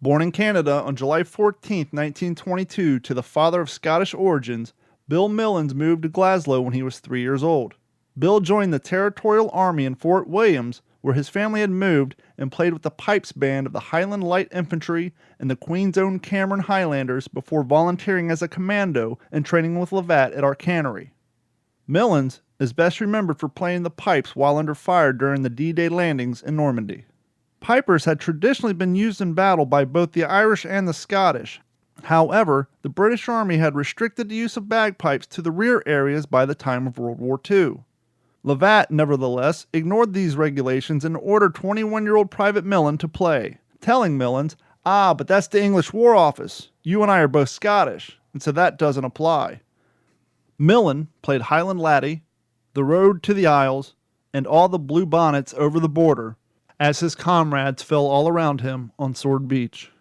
Born in Canada on July 14, 1922, to the father of Scottish origins, Bill Millins moved to Glasgow when he was 3 years old. Bill joined the Territorial Army in Fort Williams, where his family had moved, and played with the Pipes Band of the Highland Light Infantry and the Queen's Own Cameron Highlanders before volunteering as a commando and training with Lovat at our cannery. Millins is best remembered for playing the pipes while under fire during the D-Day landings in Normandy. Pipers had traditionally been used in battle by both the Irish and the Scottish. However, the British Army had restricted the use of bagpipes to the rear areas by the time of World War II. Lovat, nevertheless, ignored these regulations and ordered 21-year-old Private Millen to play, telling Millins, but that's the English War Office. You and I are both Scottish, and so that doesn't apply. Millen played Highland Laddie, The Road to the Isles, and All the Blue Bonnets Over the Border, as his comrades fell all around him on Sword Beach.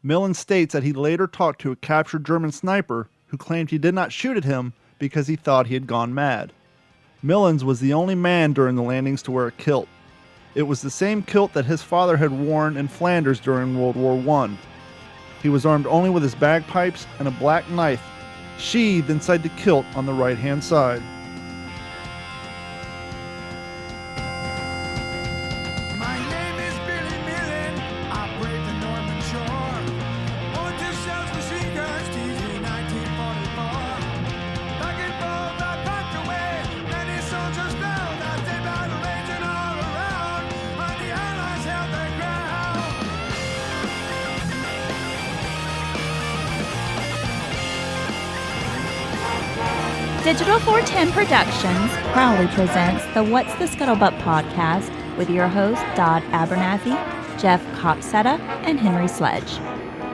Millen states that he later talked to a captured German sniper who claimed he did not shoot at him because he thought he had gone mad. Millins was the only man during the landings to wear a kilt. It was the same kilt that his father had worn in Flanders during World War I. He was armed only with his bagpipes and a black knife, sheathed inside the kilt on the right-hand side. Digital 410 Productions proudly presents the What's the Scuttlebutt podcast with your hosts Dodd Abernathy, Jeff Copsetta, and Henry Sledge.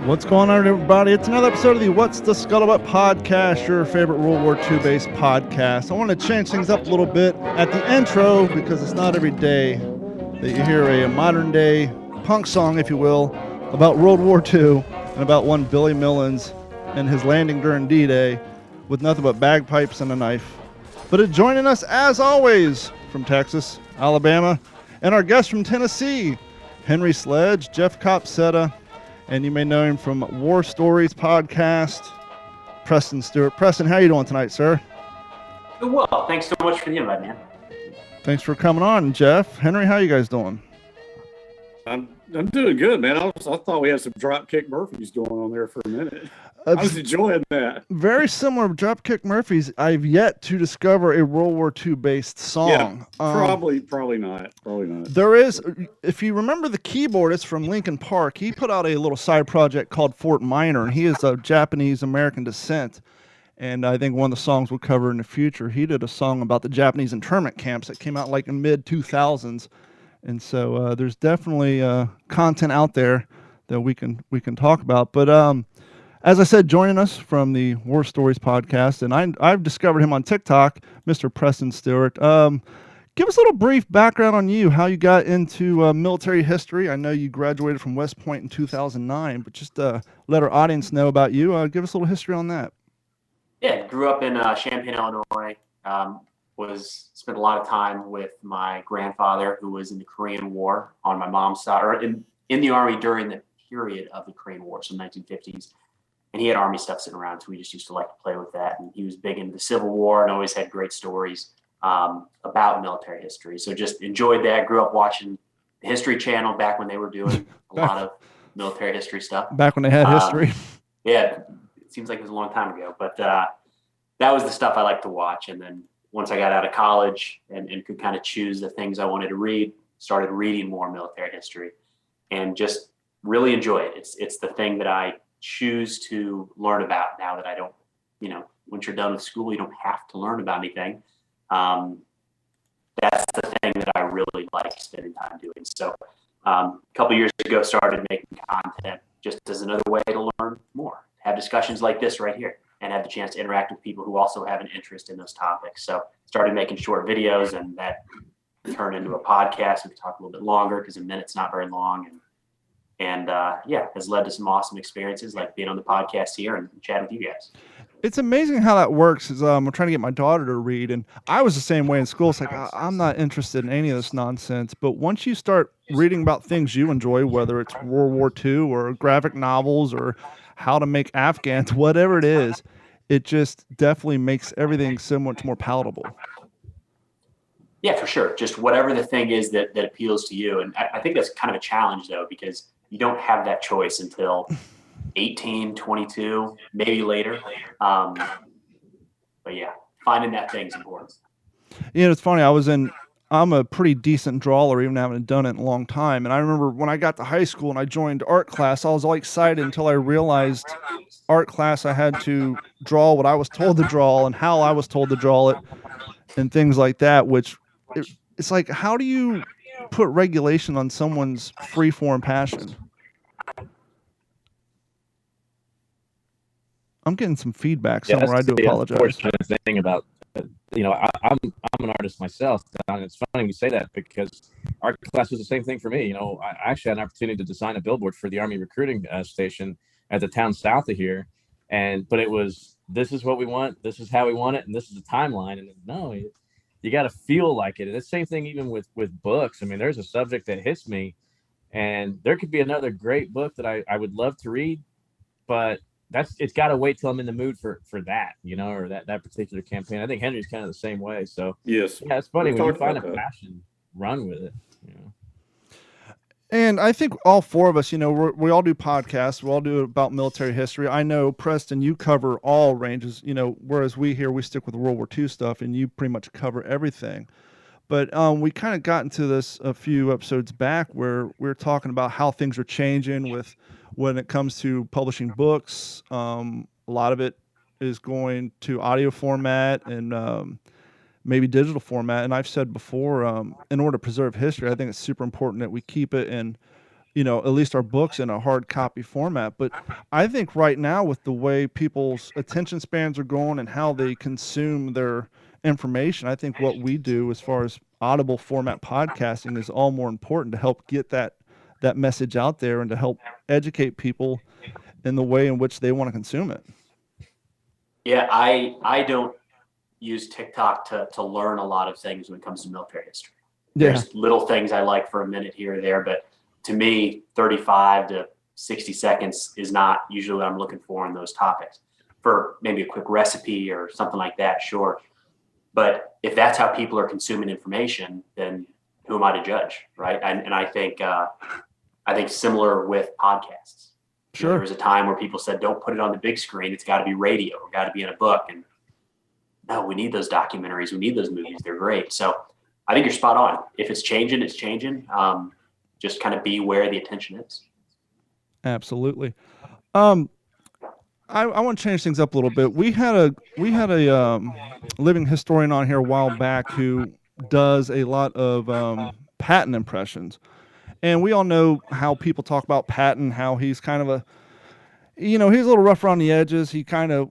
What's going on, everybody? It's another episode of the What's the Scuttlebutt podcast, your favorite World War II based podcast. I want to change things up a little bit at the intro because it's not every day that you hear a modern day punk song, if you will, about World War II and about one Billy Millins and his landing during D-Day with nothing but bagpipes and a knife. But joining us, as always, from Texas, Alabama, and our guest from Tennessee, Henry Sledge, Jeff Copsetta, and you may know him from War Stories podcast, Preston Stewart. Preston, how you doing tonight, sir? Doing well. Thanks so much for the invite, man. Thanks for coming on, Jeff. Henry, how you guys doing? I'm doing good, man. I thought we had some Dropkick Murphys going on there for a minute. I was enjoying that. Very similar to Dropkick Murphys. I've yet to discover a World War II based song. Yeah, probably not. There is, if you remember the keyboardist from Linkin Park, he put out a little side project called Fort Minor, and he is of Japanese American descent. And I think one of the songs we'll cover in the future, he did a song about the Japanese internment camps that came out like in mid 2000s. And so there's definitely content out there that we can talk about. But as I said, joining us from the War Stories podcast, and I've discovered him on TikTok, Mr. Preston Stewart. Give us a little brief background on you, how you got into military history. I know you graduated from West Point in 2009, but just let our audience know about you. Give us a little history on that. Yeah, grew up in Champaign, Illinois. Spent a lot of time with my grandfather, who was in the Korean War on my mom's side, or in the Army during the period of the Korean War, so 1950s. And he had Army stuff sitting around, so we just used to like to play with that. And he was big into the Civil War and always had great stories about military history. So just enjoyed that. Grew up watching the History Channel back when they were doing a lot of military history stuff. Back when they had history. Yeah, it seems like it was a long time ago. But that was the stuff I liked to watch. And then once I got out of college and could kind of choose the things I wanted to read, started reading more military history and just really enjoy it. It's the thing that I choose to learn about now that I don't, once you're done with school, you don't have to learn about anything. That's the thing that I really like spending time doing. So a couple years ago, started making content just as another way to learn more, have discussions like this right here, and have the chance to interact with people who also have an interest in those topics. So started making short videos, and that turned into a podcast. We could talk a little bit longer because a minute's not very long. And has led to some awesome experiences like being on the podcast here and chatting with you guys. It's amazing how that works. I'm trying to get my daughter to read, and I was the same way in school. It's like I'm not interested in any of this nonsense. But once you start reading about things you enjoy, whether it's World War II or graphic novels or how to make Afghans, whatever it is, it just definitely makes everything so much more palatable. Yeah, for sure. Just whatever the thing is that appeals to you. And I think that's kind of a challenge, though, because you don't have that choice until 18, 22, maybe later. But yeah, finding that thing is important. It's funny. I'm a pretty decent drawer, even haven't done it in a long time. And I remember when I got to high school and I joined art class, I was all excited until I realized art class, I had to draw what I was told to draw and how I was told to draw it and things like that, which it's like, how do you put regulation on someone's free form passion? I'm getting some feedback somewhere. I do apologize. Unfortunate thing about, I'm an artist myself, and it's funny when you say that because art class was the same thing for me. I actually had an opportunity to design a billboard for the Army recruiting station at the town south of here, but it was, this is what we want, this is how we want it, and this is the timeline. And no, you got to feel like it. And the same thing even with books. I mean, there's a subject that hits me, and there could be another great book that I would love to read, but it's got to wait till I'm in the mood for that, or that particular campaign. I think Henry's kind of the same way. So yes, yeah, it's funny when you find a passion, run with it. And I think all four of us, we all do podcasts. We all do about military history. I know, Preston, you cover all ranges, whereas we stick with World War II stuff, and you pretty much cover everything. But we kind of got into this a few episodes back where we were talking about how things are changing when it comes to publishing books. A lot of it is going to audio format and maybe digital format. And I've said before, in order to preserve history, I think it's super important that we keep it in, at least our books in a hard copy format. But I think right now, with the way people's attention spans are going and how they consume their information, I think what we do as far as audible format podcasting is all more important to help get that message out there and to help educate people in the way in which they want to consume it. Yeah, I don't use TikTok to learn a lot of things when it comes to military history. Yeah. There's little things I like for a minute here or there, but to me, 35 to 60 seconds is not usually what I'm looking for in those topics. For maybe a quick recipe or something like that, sure. But if that's how people are consuming information, then who am I to judge, right? And I think similar with podcasts. Sure. There was a time where people said, don't put it on the big screen. It's got to be radio. It's got to be in a book. And no, we need those documentaries. We need those movies. They're great. So I think you're spot on. If it's changing, it's changing. Just kind of be where the attention is. Absolutely. I want to change things up a little bit. We had a living historian on here a while back who does a lot of Patton impressions. And we all know how people talk about Patton, how he's kind of he's a little rough around the edges. He kind of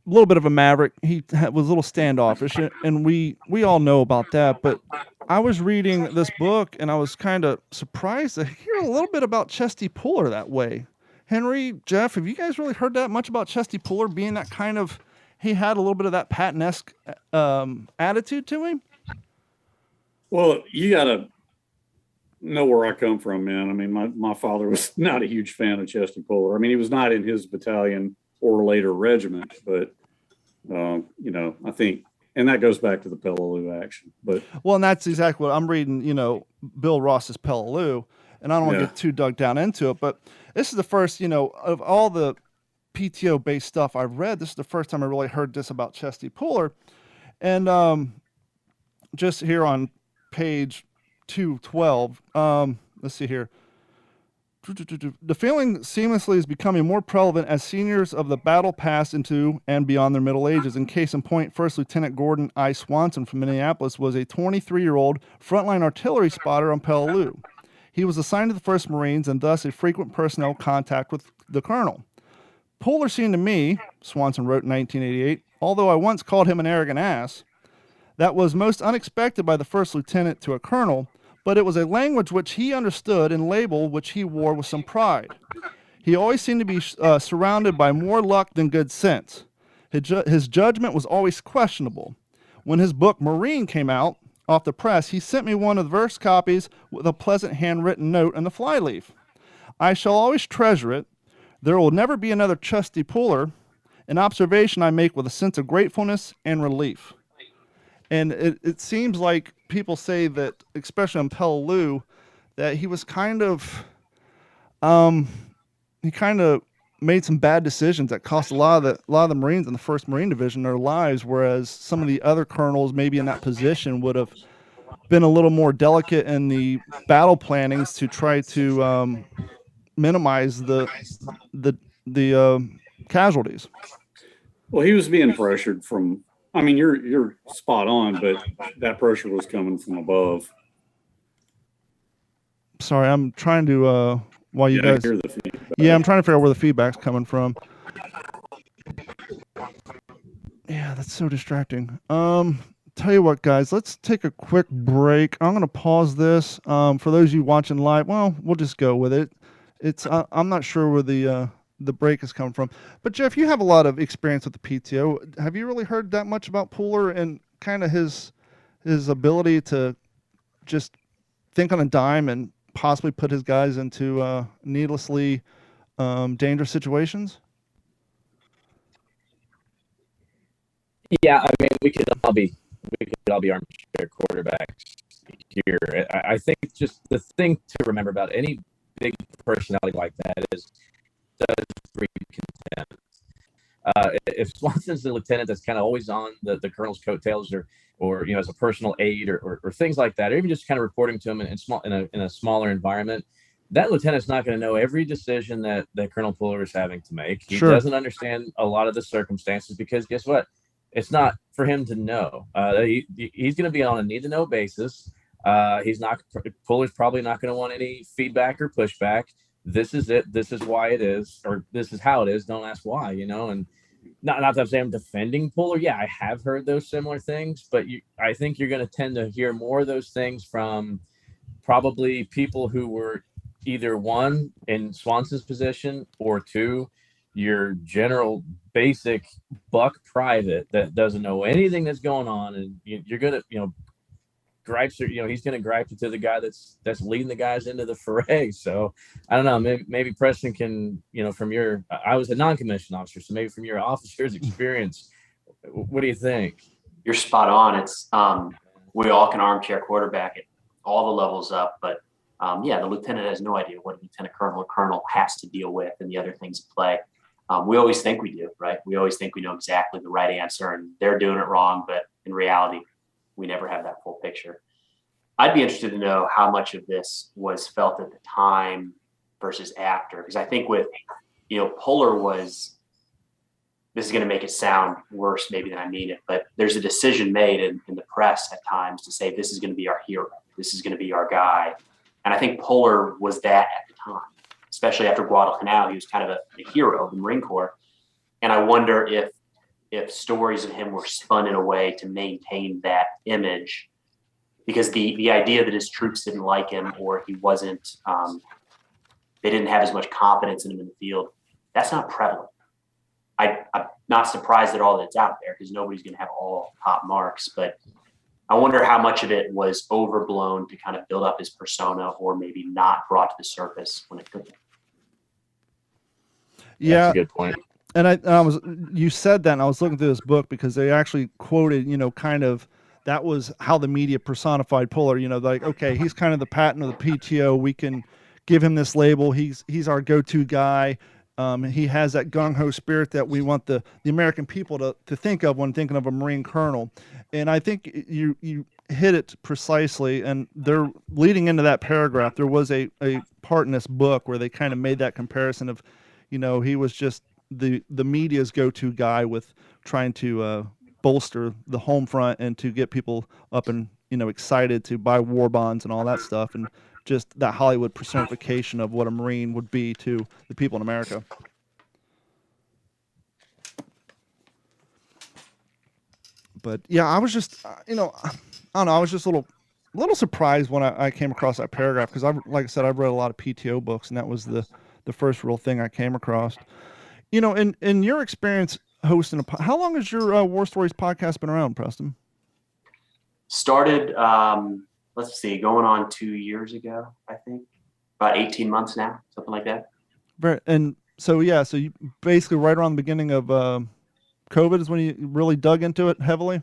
a little bit of a maverick. He was a little standoffish, and we all know about that. But I was reading this book, and I was kind of surprised to hear a little bit about Chesty Puller that way. Henry, Jeff, have you guys really heard that much about Chesty Puller being that kind of, he had a little bit of that Patton-esque attitude to him? Well, you got to know where I come from, man. I mean, my father was not a huge fan of Chesty Puller. I mean, he was not in his battalion or later regiment, but I think, and that goes back to the Peleliu action. But well, and that's exactly what I'm reading. Bill Ross's Peleliu, and I don't want to get too dug down into it, but this is the first, of all the PTO based stuff I've read, this is the first time I really heard this about Chesty Puller, and just here on page 212, let's see here. The feeling seamlessly is becoming more prevalent as seniors of the battle pass into and beyond their middle ages. In case in point, First Lieutenant Gordon I. Swanson from Minneapolis was a 23-year-old frontline artillery spotter on Peleliu. He was assigned to the 1st Marines and thus a frequent personnel contact with the colonel. Puller seemed to me, Swanson wrote in 1988, although I once called him an arrogant ass, that was most unexpected by the 1st Lieutenant to a colonel, but it was a language which he understood and label which he wore with some pride. He always seemed to be surrounded by more luck than good sense. His judgment was always questionable. When his book Marine came out off the press, he sent me one of the verse copies with a pleasant handwritten note in the flyleaf. I shall always treasure it. There will never be another Chesty Puller, an observation I make with a sense of gratefulness and relief. And it seems like people say that, especially on Peleliu, that he was kind of made some bad decisions that cost a lot of the Marines in the 1st Marine Division their lives, whereas some of the other colonels maybe in that position would have been a little more delicate in the battle plannings to try to minimize the casualties. Well, he was being pressured from. I mean, you're spot on, but that pressure was coming from above. Sorry, I'm trying to while you guys. Hear the feedback. Yeah, I'm trying to figure out where the feedback's coming from. Yeah, that's so distracting. Tell you what, guys, let's take a quick break. I'm going to pause this. For those of you watching live, well, we'll just go with it. It's I'm not sure where the break is coming from. But Jeff, you have a lot of experience with the PTO. Have you really heard that much about Puller and kind of his ability to just think on a dime and possibly put his guys into needlessly dangerous situations? Yeah, I mean, we could all be armchair quarterbacks here. I think just the thing to remember about any big personality like that is does breed contempt. If Swanson's the lieutenant that's kind of always on the colonel's coattails, or as a personal aide, or things like that, or even just kind of reporting to him in a smaller environment, that lieutenant's not going to know every decision that Colonel Puller is having to make. He doesn't understand a lot of the circumstances, because guess what? It's not for him to know. He's going to be on a need-to-know basis. Puller's probably not going to want any feedback or pushback. This is it. This is why it is, or this is how it is. Don't ask why, and not that I'm saying I'm defending Puller. Yeah, I have heard those similar things, but I think you're going to tend to hear more of those things from probably people who were either one in Swanson's position, or two, your general basic buck private that doesn't know anything that's going on, and you're gonna gripes are, he's gonna gripe to the guy that's leading the guys into the fray. So I don't know, maybe Preston can, from your, I was a non-commissioned officer, so maybe from your officer's experience, what do you think? You're spot on. It's we all can armchair quarterback at all the levels up, but the lieutenant has no idea what a lieutenant colonel or colonel has to deal with and the other things at play. We always think we do, right? We always think we know exactly the right answer and they're doing it wrong, but in reality, we never have that full picture. I'd be interested to know how much of this was felt at the time versus after, because I think with, Puller was, this is going to make it sound worse maybe than I mean it, but there's a decision made in the press at times to say, this is going to be our hero. This is going to be our guy. And I think Puller was that at the time, especially after Guadalcanal. He was kind of a hero of the Marine Corps. And I wonder if stories of him were spun in a way to maintain that image, because the idea that his troops didn't like him, or he wasn't, they didn't have as much confidence in him in the field, that's not prevalent. I'm not surprised at all that it's out there, because nobody's going to have all top marks, but I wonder how much of it was overblown to kind of build up his persona, or maybe not brought to the surface when it could be. Yeah, that's a good point. And you said that, and I was looking through this book because they actually quoted, kind of, that was how the media personified Puller. Like, okay, he's kind of the Patton of the PTO. We can give him this label. He's our go-to guy. He has that gung-ho spirit that we want the American people to think of when thinking of a Marine colonel. And I think you hit it precisely. And they're leading into that paragraph. There was a part in this book where they kind of made that comparison of, he was just the media's go-to guy with trying to bolster the home front and to get people up and, excited to buy war bonds and all that stuff. And just that Hollywood personification of what a Marine would be to the people in America. But yeah, I was just, I don't know, I was just a little surprised when I came across that paragraph, because like I said, I've read a lot of PTO books, and that was the first real thing I came across. In your experience, hosting how long has your War Stories podcast been around, Preston? Started, let's see, going on 2 years ago, I think. About 18 months now, something like that. And so you basically right around the beginning of COVID is when you really dug into it heavily.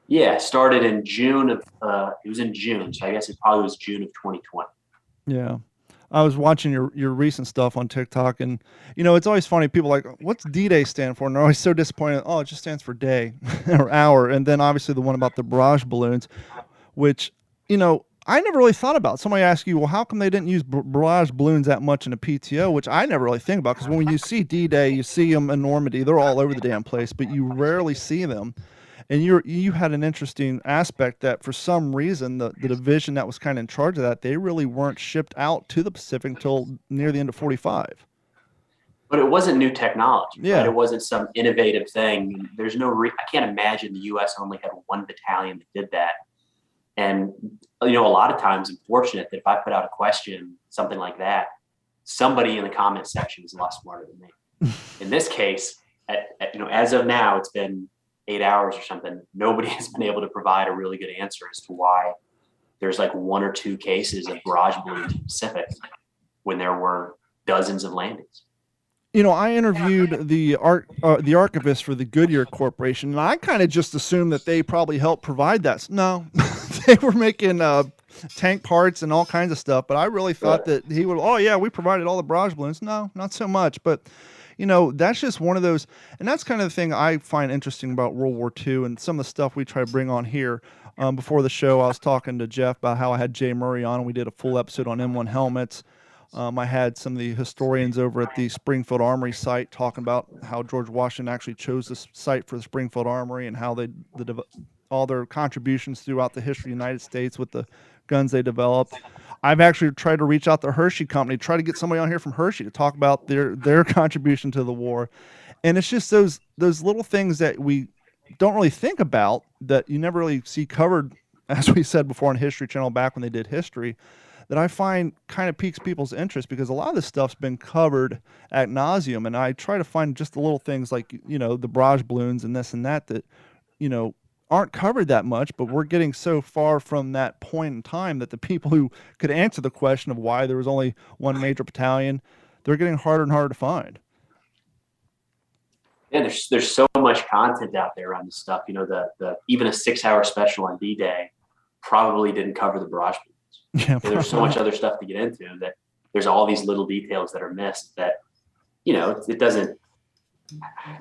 Yeah, started in June of it was in June, so I guess it probably was June of 2020. Yeah. I was watching your recent stuff on TikTok, and it's always funny. People are like, what's D-Day stand for? And they're always so disappointed. Oh, it just stands for day or hour. And then obviously the one about the barrage balloons, which I never really thought about. Somebody asked you, well, how come they didn't use barrage balloons that much in a PTO? Which I never really think about, because when you see D-Day, you see them in Normandy. They're all over the damn place, but you rarely see them. And you had an interesting aspect that for some reason the division that was kind of in charge of that, they really weren't shipped out to the Pacific until near the end of 45. But it wasn't new technology. Yeah. Right? It wasn't some innovative thing. There's no I can't imagine the U.S. only had one battalion that did that. And a lot of times I'm fortunate that if I put out a question, something like that, somebody in the comment section is a lot smarter than me. In this case, as of now, it's been 8 hours or something. Nobody has been able to provide a really good answer as to why there's like 1 or 2 cases of barrage balloons in the Pacific when there were dozens of landings. I interviewed the archivist for the Goodyear Corporation, and I kind of just assumed that they probably helped provide that. No, they were making tank parts and all kinds of stuff, but I really thought that he would, oh yeah, we provided all the barrage balloons. No, not so much. But that's just one of those, and that's kind of the thing I find interesting about World War II and some of the stuff we try to bring on here. Before the show, I was talking to Jeff about how I had Jay Murray on, and we did a full episode on M1 helmets. I had some of the historians over at the Springfield Armory site talking about how George Washington actually chose this site for the Springfield Armory and how all their contributions throughout the history of the United States with the guns they developed. I've actually tried to reach out to Hershey Company, try to get somebody on here from Hershey to talk about their contribution to the war. And it's just those little things that we don't really think about, that you never really see covered, as we said before on History Channel back when they did history, that I find kind of piques people's interest, because a lot of this stuff's been covered ad nauseum. And I try to find just the little things like, the barrage balloons and this and that aren't covered that much, but we're getting so far from that point in time that the people who could answer the question of why there was only one major battalion, they're getting harder and harder to find. Yeah, there's so much content out there on this stuff. The even a 6-hour special on D-Day probably didn't cover the barrage balloons. Yeah, there's so much other stuff to get into that there's all these little details that are missed that, it doesn't,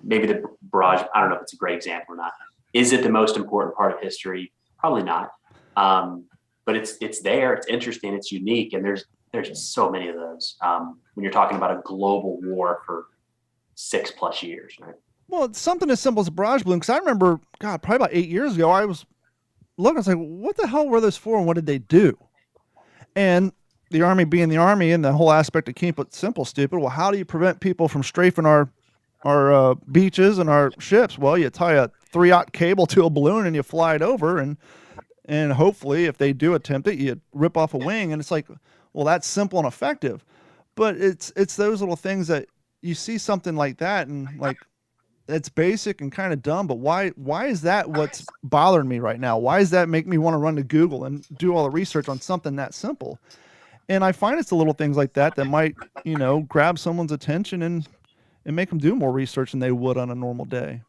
maybe the barrage, I don't know if it's a great example or not. Is it the most important part of history? Probably not. But it's there. It's interesting. It's unique. And there's just so many of those when you're talking about a global war for 6+ years, right? Well, it's something as simple as a barrage balloon. Because I remember, God, probably about 8 years ago, I was looking, I was like, what the hell were those for and what did they do? And the Army being the Army and the whole aspect of keep it simple, stupid. Well, how do you prevent people from strafing our beaches and our ships? Well, you tie a 3/0 cable to a balloon and you fly it over, and hopefully if they do attempt it, you rip off a wing. And it's like, well, that's simple and effective. But it's those little things that you see something like that and like, it's basic and kind of dumb, but why is that what's bothering me right now? Why does that make me want to run to Google and do all the research on something that simple? And I find it's the little things like that might, grab someone's attention and make them do more research than they would on a normal day.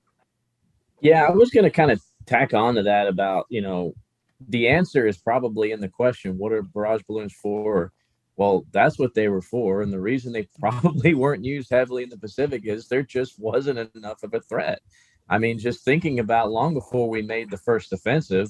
Yeah, I was going to kind of tack on to that about, the answer is probably in the question, what are barrage balloons for? Well, that's what they were for. And the reason they probably weren't used heavily in the Pacific is there just wasn't enough of a threat. I mean, just thinking about long before we made the first offensive,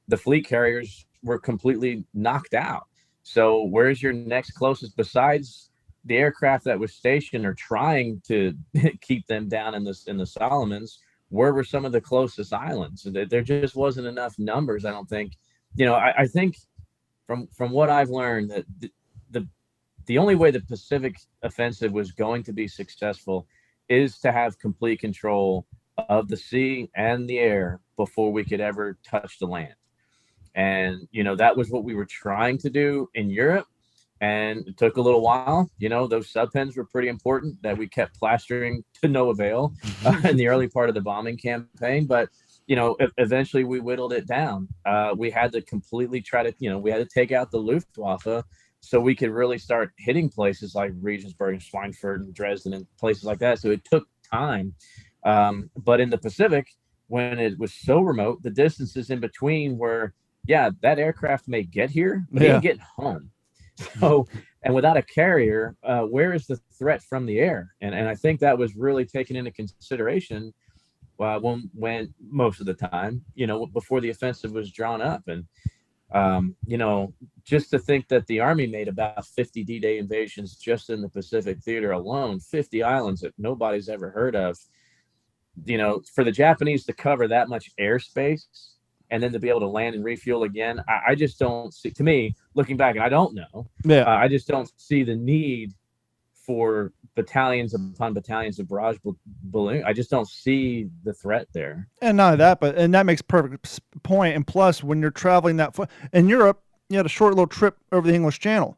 the fleet carriers were completely knocked out. So where's your next closest besides the aircraft that was stationed or trying to keep them down in the Solomons? Where were some of the closest islands? There just wasn't enough numbers, I don't think. I think from what I've learned that the only way the Pacific offensive was going to be successful is to have complete control of the sea and the air before we could ever touch the land. And, that was what we were trying to do in Europe. And it took a little while. Those sub pens were pretty important that we kept plastering to no avail in the early part of the bombing campaign. But, eventually we whittled it down. We had to completely we had to take out the Luftwaffe so we could really start hitting places like Regensburg and Schweinfurt and Dresden and places like that. So it took time. But in the Pacific, when it was so remote, the distances in between were, that aircraft may get here, but it ain't getting home. So, and without a carrier, where is the threat from the air? And I think that was really taken into consideration when most of the time, before the offensive was drawn up. And, just to think that the Army made about 50 D-Day invasions just in the Pacific theater alone, 50 islands that nobody's ever heard of, for the Japanese to cover that much airspace and then to be able to land and refuel again, I just don't see, to me, looking back, and I don't know, I just don't see the need for battalions upon battalions of barrage balloon. I just don't see the threat there. And not that, and that makes perfect point. And plus, when you're traveling that far in Europe, you had a short little trip over the English Channel.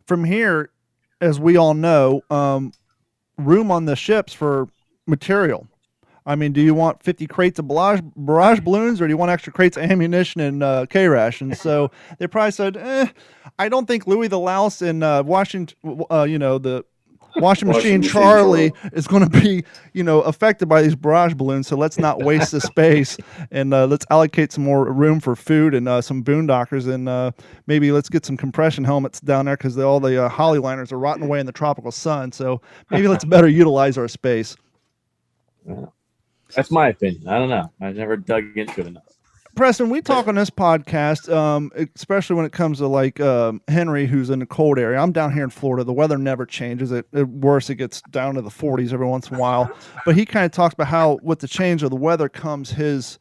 From here, as we all know, room on the ships for material. I mean, do you want 50 crates of barrage balloons, or do you want extra crates of ammunition and K-rations? So they probably said, I don't think Louis the Louse in Washington, the Washing Machine Charlie is going to be, affected by these barrage balloons. So let's not waste the space, and let's allocate some more room for food and some boondockers, and maybe let's get some compression helmets down there because all the Holly liners are rotting away in the tropical sun. So maybe let's better utilize our space. That's my opinion. I don't know. I've never dug into it enough. Preston, we talk on this podcast, especially when it comes to like Henry, who's in the cold area. I'm down here in Florida. The weather never changes. At worst, it gets down to the 40s every once in a while. But he kind of talks about how with the change of the weather comes his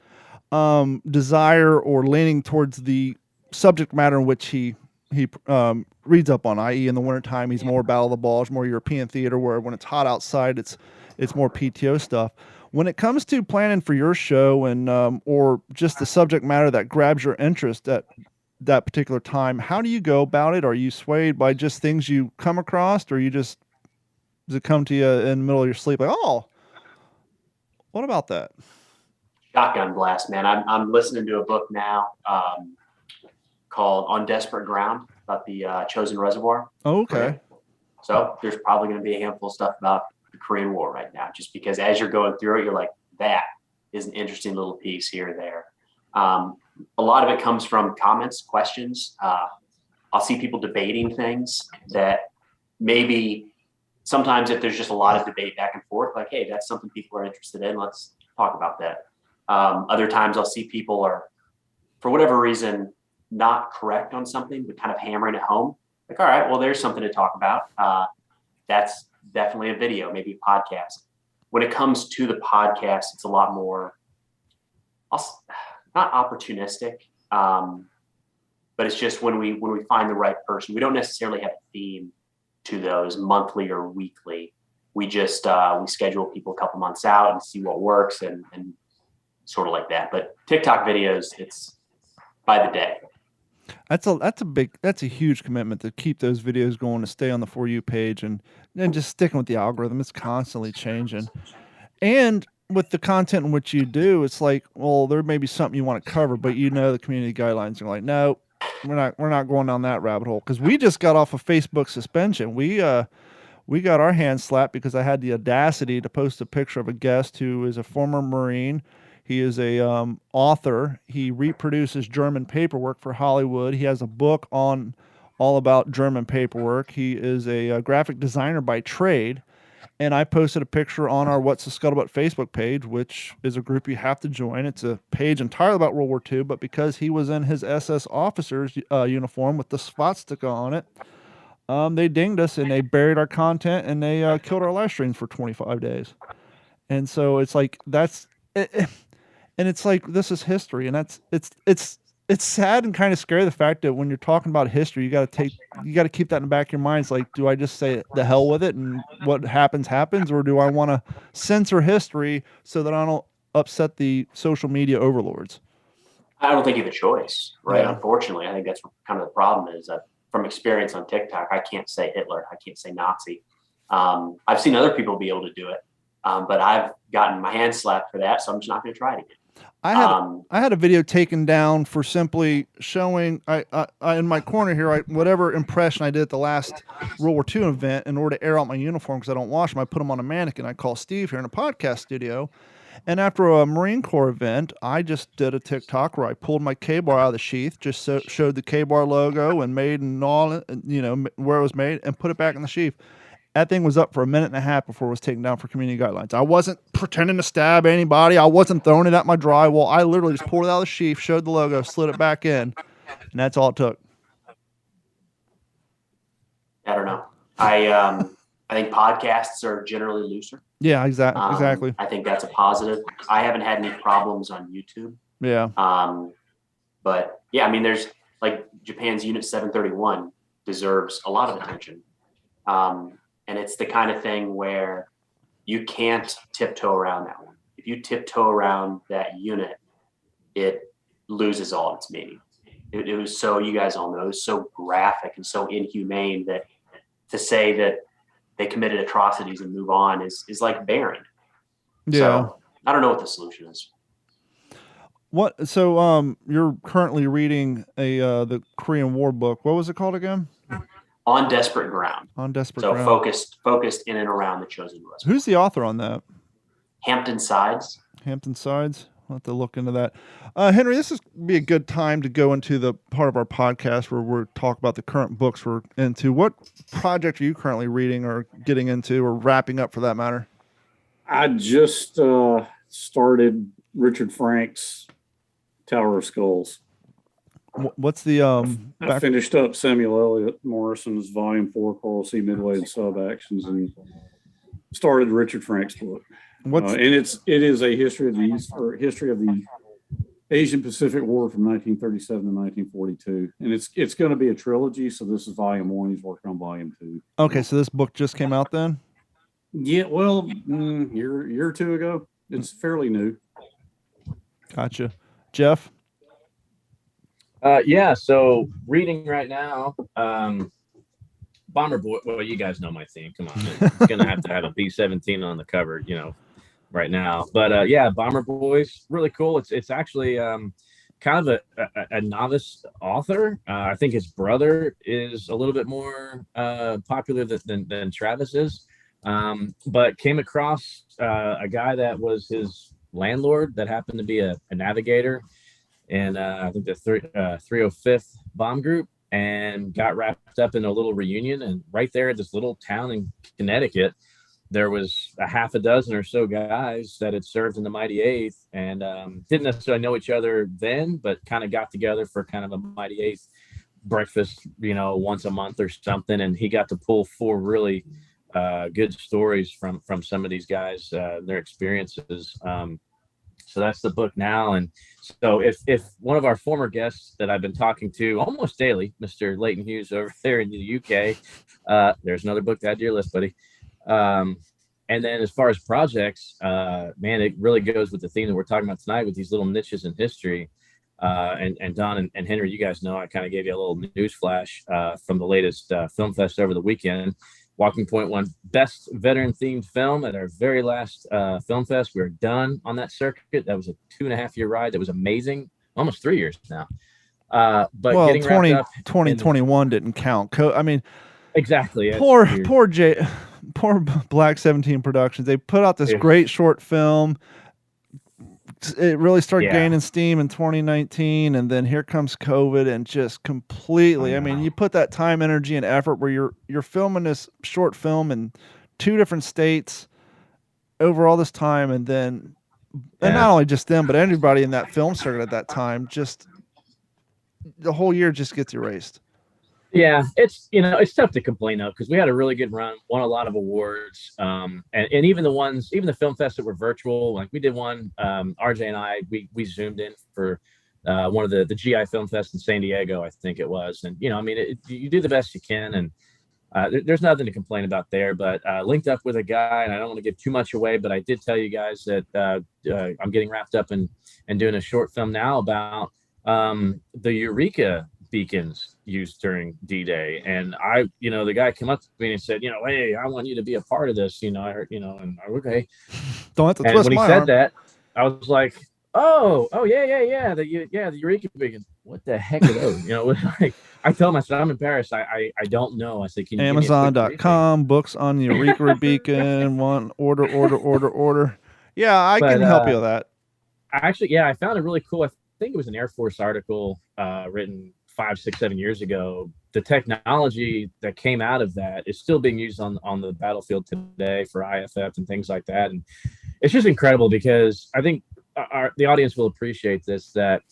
desire or leaning towards the subject matter in which he reads up on, i.e. in the wintertime, he's more Battle of the Bulge, more European theater, where when it's hot outside, it's more PTO stuff. When it comes to planning for your show and or just the subject matter that grabs your interest at that particular time, how do you go about it? Are you swayed by just things you come across, or does it come to you in the middle of your sleep like, oh, what about that? Shotgun blast, man. I'm listening to a book now called On Desperate Ground about the Chosin Reservoir. Oh, okay. So there's probably going to be a handful of stuff about the Korean War right now, just because as you're going through it, you're like, that is an interesting little piece here or there. A lot of it comes from comments, questions. I'll see people debating things that maybe sometimes if there's just a lot of debate back and forth, like, hey, that's something people are interested in, let's talk about that. Other times I'll see people are, for whatever reason, not correct on something, but kind of hammering it home. Like, all right, well, there's something to talk about. That's definitely a video, maybe a podcast. When it comes to the podcast, it's a lot more, not opportunistic, but it's just when we find the right person. We don't necessarily have a theme to those monthly or weekly. We just we schedule people a couple months out and see what works and sort of like that. But TikTok videos, it's by the day. That's a huge commitment to keep those videos going, to stay on the For You page and just sticking with the algorithm. It's constantly changing. And with the content in which you do, it's like, well, there may be something you want to cover, but the community guidelines are like, no, we're not going down that rabbit hole. Because we just got off of Facebook suspension. We got our hands slapped because I had the audacity to post a picture of a guest who is a former Marine. He is a author. He reproduces German paperwork for Hollywood. He has a book all about German paperwork. He is a graphic designer by trade. And I posted a picture on our What's the Scuttlebutt Facebook page, which is a group you have to join. It's a page entirely about World War II, but because he was in his SS officer's uniform with the swastika on it, they dinged us and they buried our content and they killed our live streams for 25 days. And so it's like, that's it. And it's like, this is history, and it's sad and kind of scary, the fact that when you're talking about history, you got to keep that in the back of your mind. It's like, do I just say the hell with it and what happens, or do I want to censor history so that I don't upset the social media overlords? I don't think you have a choice, right? Yeah. Unfortunately, I think that's kind of the problem is that from experience on TikTok, I can't say Hitler. I can't say Nazi. I've seen other people be able to do it, but I've gotten my hand slapped for that, so I'm just not going to try it again. I had a video taken down for simply showing I in my corner here, whatever impression I did at the last World War II event, in order to air out my uniform because I don't wash them, I put them on a mannequin. I call Steve here in a podcast studio. And after a Marine Corps event, I just did a TikTok where I pulled my K-bar out of the sheath, just showed the K-bar logo and made and all, where it was made, and put it back in the sheath. That thing was up for a minute and a half before it was taken down for community guidelines. I wasn't pretending to stab anybody. I wasn't throwing it at my drywall. I literally just pulled it out of the sheath, showed the logo, slid it back in, and that's all it took. I don't know. I think podcasts are generally looser. Yeah, exactly. I think that's a positive. I haven't had any problems on YouTube. Yeah. But yeah, I mean, there's like Japan's Unit 731 deserves a lot of attention. And it's the kind of thing where you can't tiptoe around that one. If you tiptoe around that unit, it loses all its meaning. It was so, you guys all know, it was so graphic and so inhumane that to say that they committed atrocities and move on is like barren. Yeah. So I don't know what the solution is. So you're currently reading the Korean War book. What was it called again? On Desperate Ground. On Desperate Ground. So focused in and around the Chosen West. Who's the author on that? Hampton Sides. Hampton Sides. I'll have to look into that. Henry, this is be a good time to go into the part of our podcast where we're talk about the current books we're into. What project are you currently reading or getting into or wrapping up for that matter? I just started Richard Frank's Tower of Skulls. What's the I finished up Samuel Eliot Morrison's Volume 4, Coral Sea Midway and Sub-Actions, and started Richard Frank's book. And it is a history of the Asian Pacific War from 1937 to 1942, and it's going to be a trilogy. So this is Volume 1. He's working on Volume 2. Okay, so this book just came out then? Yeah, well, year or two ago. It's fairly new. Gotcha, Jeff. Yeah, so reading right now, Bomber Boy. Well, you guys know my theme. Come on, it's gonna have to have a B-17 on the cover, right now. But yeah, Bomber Boys, really cool. It's actually kind of a novice author. I think his brother is a little bit more popular than Travis is, but came across a guy that was his landlord that happened to be a navigator. And I think the 305th bomb group, and got wrapped up in a little reunion. And right there at this little town in Connecticut, there was a half a dozen or so guys that had served in the Mighty Eighth, and didn't necessarily know each other then, but kind of got together for kind of a Mighty Eighth breakfast, once a month or something. And he got to pull 4 really good stories from some of these guys, their experiences. So that's the book now. And so if one of our former guests that I've been talking to almost daily, Mr. Leighton Hughes over there in the UK, there's another book to add to your list, buddy. And then as far as projects, man, it really goes with the theme that we're talking about tonight with these little niches in history. And Don and Henry, you guys know I kind of gave you a little news flash from the latest Film Fest over the weekend. Walking Point won Best Veteran-Themed Film at our very last Film Fest. We were done on that circuit. That was a 2.5-year ride. That was amazing. Almost 3 years now. But getting 2021 didn't count. Exactly. Poor Black 17 Productions. They put out this great short film. It really started gaining steam in 2019, and then here comes COVID and just completely. You put that time, energy, and effort where you're filming this short film in 2 different states over all this time, and not only just them, but everybody in that film circuit at that time, just the whole year just gets erased. Yeah, it's it's tough to complain of because we had a really good run, won a lot of awards, and even the film fests that were virtual, like we did one. RJ and I we zoomed in for one of the GI Film Fest in San Diego, I think it was, and you do the best you can, and there's nothing to complain about there. But linked up with a guy, and I don't want to give too much away, but I did tell you guys that I'm getting wrapped up and doing a short film now about the Eureka beacons used during D-Day. And the guy came up to me and said, hey, I want you to be a part of this. I heard, and okay. Don't have to And twist when he my said arm. that, I was like, oh, yeah. The Eureka beacons. What the heck are those? Like, I told him, I said, I'm in Paris. I don't know. I said, can you Amazon.com, books on the Eureka beacon, order. Yeah, I can help you with that. Actually, I found it really cool. I think it was an Air Force article written 5, 6, 7 years ago. The technology that came out of that is still being used on the battlefield today for IFF and things like that. And it's just incredible because I think the audience will appreciate this, that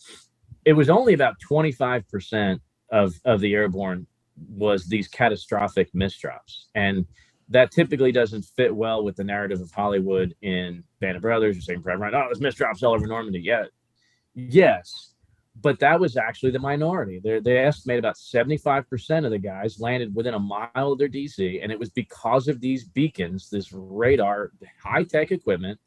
it was only about 25% of the airborne was these catastrophic misdrops. And that typically doesn't fit well with the narrative of Hollywood in Band of Brothers or Saving Private Ryan. Oh, there's misdrops all over Normandy. Yeah. Yes. But that was actually the minority. They estimate about 75% of the guys landed within a mile of their DC. And it was because of these beacons, this radar, high-tech equipment,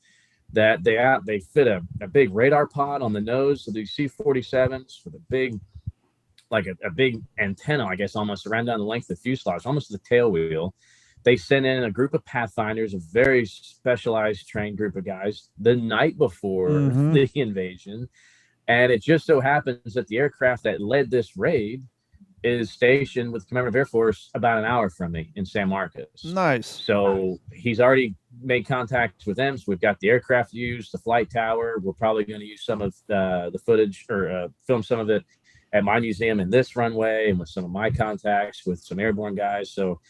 that they fit a big radar pod on the nose of these C-47s with a big, like a big antenna, I guess, almost around down the length of the fuselage, almost the tail wheel. They sent in a group of Pathfinders, a very specialized trained group of guys, the night before the invasion. And it just so happens that the aircraft that led this raid is stationed with Commander of Air Force about an hour from me in San Marcos. Nice. So he's already made contact with them. So we've got the aircraft used, the flight tower. We're probably going to use some of the footage or film some of it at my museum in this runway and with some of my contacts with some airborne guys. So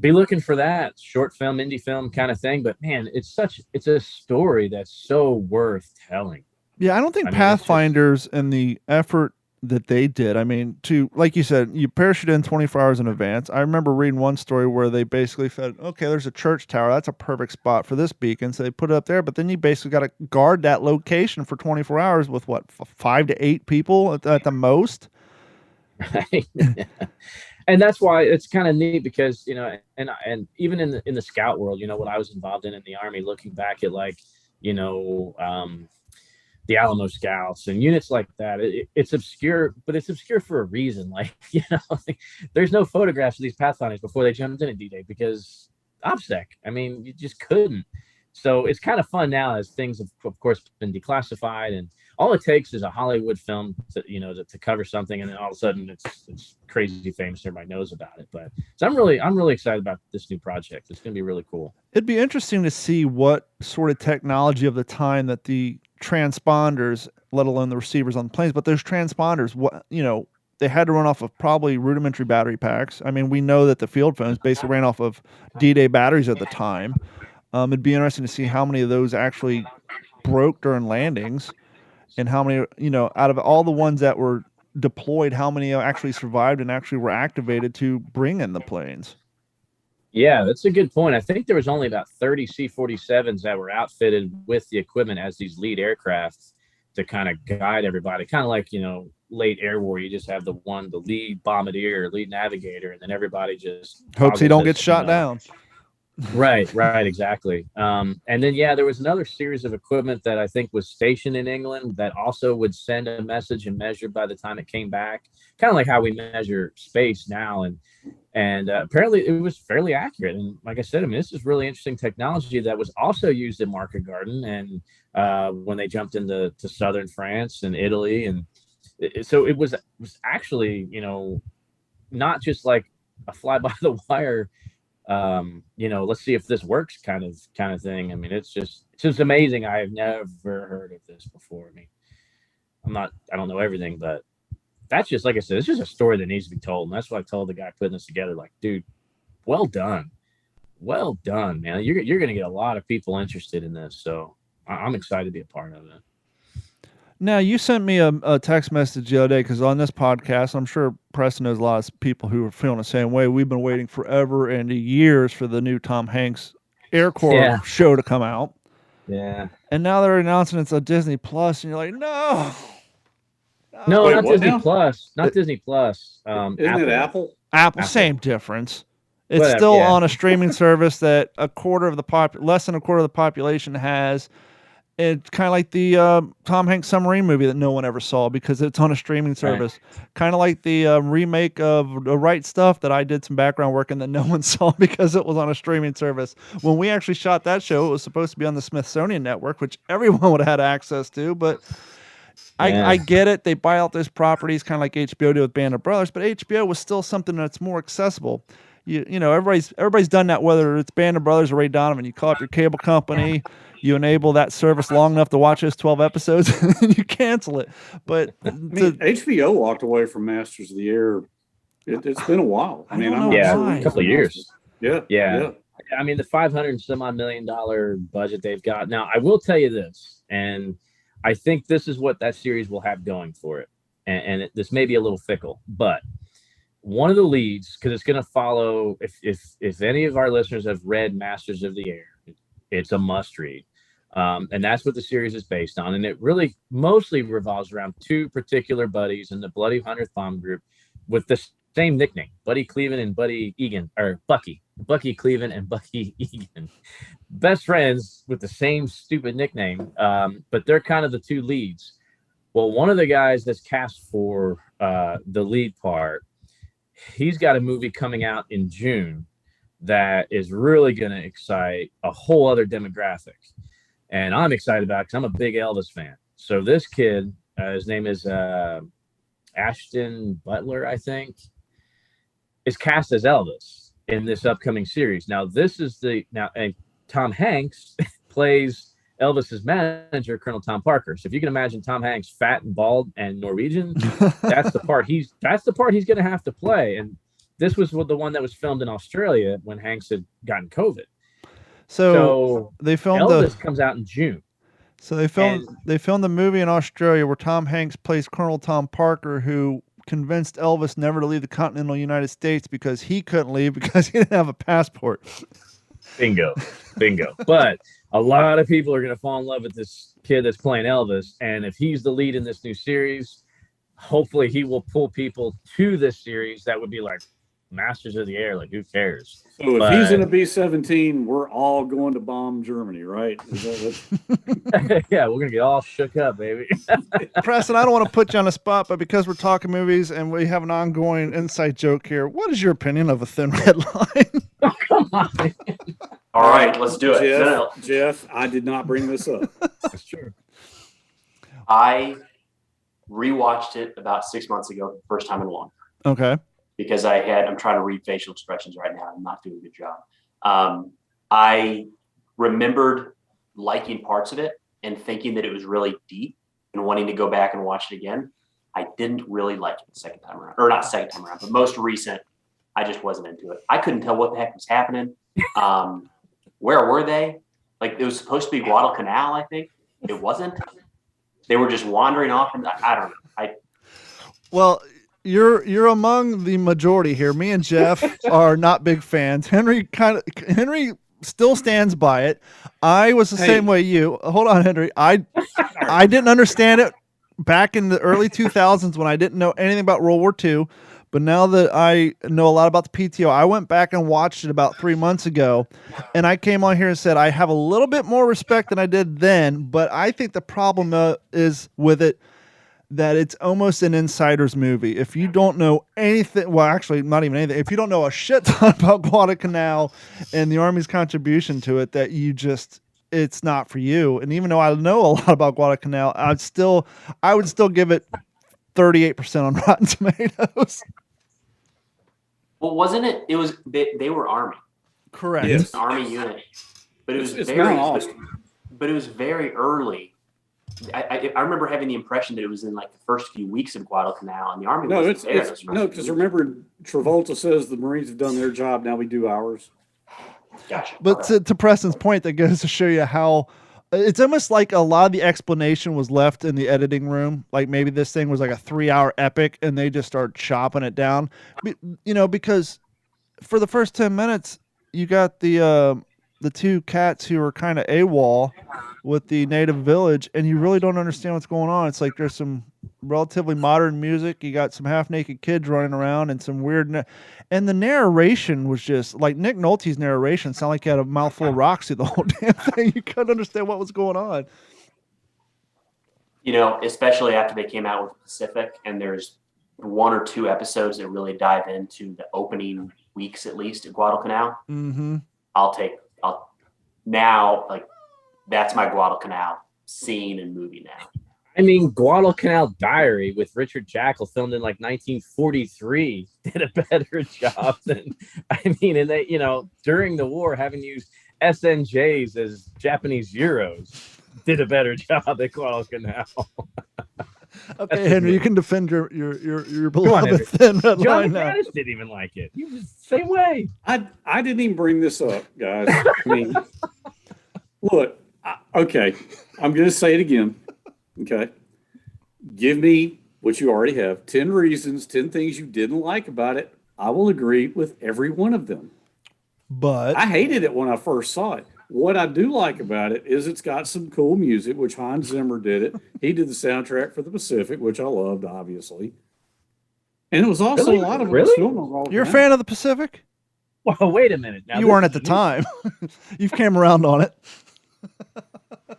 be looking for that short film, indie film kind of thing. But man, it's a story that's so worth telling. Yeah, I don't think Pathfinders and the effort that they did, like you said, you parachute in 24 hours in advance. I remember reading one story where they basically said, okay, there's a church tower. That's a perfect spot for this beacon. So they put it up there, but then you basically got to guard that location for 24 hours with 5 to 8 people at the most. Right. And that's why it's kind of neat because, and even in the scout world, what I was involved in the Army, looking back at the Alamo Scouts and units like that, it's obscure, but it's obscure for a reason. There's no photographs of these Pathfinders before they jumped in at D-Day because OPSEC. You just couldn't. So it's kind of fun now as things have, of course, been declassified, and all it takes is a Hollywood film to cover something, and then all of a sudden it's crazy famous. Everybody knows about it. But so I'm really excited about this new project. It's going to be really cool. It'd be interesting to see what sort of technology of the time that the transponders, let alone the receivers on the planes, but those transponders, they had to run off of probably rudimentary battery packs. We know that the field phones basically ran off of D-Day batteries at the time. It'd be interesting to see how many of those actually broke during landings, and how many, out of all the ones that were deployed, how many actually survived and actually were activated to bring in the planes. Yeah, that's a good point. I think there was only about 30 C-47s that were outfitted with the equipment as these lead aircraft to kind of guide everybody. Kind of like, late air war, you just have the lead bombardier, lead navigator, and then everybody just hopes he don't get shot down. Right, exactly. And then, there was another series of equipment that I think was stationed in England that also would send a message and measure by the time it came back, kind of like how we measure space now. And apparently it was fairly accurate. And like I said, this is really interesting technology that was also used in Market Garden and when they jumped into southern France and Italy. And so it was actually, not just like a fly by the wire, let's see if this works kind of thing. It's just amazing. I have never heard of this before. I don't know everything, but that's just, like I said, it's just a story that needs to be told. And that's what I told the guy putting this together. Like, dude, well done, man. You're going to get a lot of people interested in this. So I'm excited to be a part of it. Now, you sent me a text message the other day because on this podcast, I'm sure Preston knows a lot of people who are feeling the same way. We've been waiting forever and years for the new Tom Hanks Air Corps show to come out. Yeah. And now they're announcing it's on Disney Plus, and you're like, no. No, Wait, not Disney now? Plus. Not Disney Plus. Isn't it Apple? Apple, same difference. It's Whatever, still on a streaming service that less than a quarter of the population has. It's kind of like the Tom Hanks submarine movie that no one ever saw because it's on a streaming service. Right. Kind of like the remake of The Right Stuff that I did some background work in that no one saw because it was on a streaming service. When we actually shot that show, it was supposed to be on the Smithsonian Network, which everyone would have had access to. But I get it. They buy out those properties kind of like HBO did with Band of Brothers, but HBO was still something that's more accessible. You know, everybody's done that, whether it's Band of Brothers or Ray Donovan. You call up your cable company, you enable that service long enough to watch those 12 episodes, and you cancel it. But HBO walked away from Masters of the Air. It's been a while. I mean, a couple of years. Yeah. I mean, the $500 and some odd million budget they've got. Now, I will tell you this, and I think this is what that series will have going for it. And this may be a little fickle, but one of the leads, because it's going to follow, if any of our listeners have read Masters of the Air, it's a must read. And that's what the series is based on. And it really mostly revolves around two particular buddies in the Bloody 100th Bomb Group with the same nickname, Buddy Cleveland and Buddy Egan, or Bucky Cleveland and Bucky Egan. Best friends with the same stupid nickname, but they're kind of the two leads. Well, one of the guys that's cast for the lead part, he's got a movie coming out in June that is really going to excite a whole other demographic. And I'm excited about it because I'm a big Elvis fan. So this kid, his name is Ashton Butler, I think, is cast as Elvis in this upcoming series. Now, and Tom Hanks plays Elvis's manager, Colonel Tom Parker. So if you can imagine Tom Hanks fat and bald and Norwegian, that's the part he's going to have to play. And this was the one that was filmed in Australia when Hanks had gotten COVID. So they filmed Elvis comes out in June. So they filmed the movie in Australia where Tom Hanks plays Colonel Tom Parker, who convinced Elvis never to leave the continental United States because he couldn't leave because he didn't have a passport. Bingo. But a lot of people are going to fall in love with this kid that's playing Elvis. And if he's the lead in this new series, hopefully he will pull people to this series that would be like Masters of the Air. Like, who cares? So if he's in a B-17, we're all going to bomb Germany, right? Yeah, we're going to get all shook up, baby. Preston, I don't want to put you on the spot, but because we're talking movies and we have an ongoing inside joke here, what is your opinion of A Thin Red Line? Oh, come on. All right, let's do it. Jeff, I did not bring this up. That's true. I rewatched it about 6 months ago, first time in a long time. Okay. Because I'm trying to read facial expressions right now. I'm not doing a good job. I remembered liking parts of it and thinking that it was really deep and wanting to go back and watch it again. I didn't really like it the second time around, or not second time around, but most recent, I just wasn't into it. I couldn't tell what the heck was happening. Where were they? Like, it was supposed to be Guadalcanal, I think. It wasn't. They were just wandering off, and I don't know. Well, you're among the majority here. Me and Jeff are not big fans. Henry still stands by it. I was the same way you. Hold on, Henry. I didn't understand it back in the early 2000s when I didn't know anything about World War II. But now that I know a lot about the PTO, I went back and watched it about 3 months ago, and I came on here and said I have a little bit more respect than I did then, but I think the problem is with it that it's almost an insider's movie. If you don't know anything, well, actually, not even anything, if you don't know a shit ton about Guadalcanal and the Army's contribution to it, that it's not for you. And even though I know a lot about Guadalcanal, I would still give it 38% on Rotten Tomatoes. Well, wasn't it? It was they were Army. Correct. Yes. An Army unit, but it was but it was very early. I remember having the impression that it was in like the first few weeks of Guadalcanal, and the Army. Because remember, Travolta says the Marines have done their job. Now we do ours. Gotcha. But to Preston's point, that goes to show you how it's almost like a lot of the explanation was left in the editing room. Like maybe this thing was like a 3-hour epic, and they just started chopping it down. Because for the first 10 minutes, you got the two cats who are kind of AWOL with the native village, and you really don't understand what's going on. It's like there's some relatively modern music. You got some half-naked kids running around and some weird... and the narration was just... Like Nick Nolte's narration sounded like he had a mouthful of rocks through the whole damn thing. You couldn't understand what was going on. Especially after they came out with Pacific, and there's 1 or 2 episodes that really dive into the opening weeks, at least, at Guadalcanal. Mm-hmm. That's my Guadalcanal scene and movie now. I mean, Guadalcanal Diary with Richard Jackal, filmed in like 1943, did a better job than, and they, during the war, having used SNJs as Japanese Euros, did a better job at Guadalcanal. Okay, Henry, you can defend your beloved Thin Red Line now. John didn't even like it. He was the same way. I didn't even bring this up, guys. I mean, look, okay, I'm going to say it again. Okay. Give me what you already have. 10 reasons, 10 things you didn't like about it. I will agree with every one of them. But I hated it when I first saw it. What I do like about it is it's got some cool music, which Hans Zimmer did it. He did the soundtrack for the Pacific, which I loved, obviously. And it was also Really? a lot of Really? it was filmed on Guadalcanal. you're a fan of the Pacific? Well, wait a minute. Now, You weren't at the time. You've came around on it.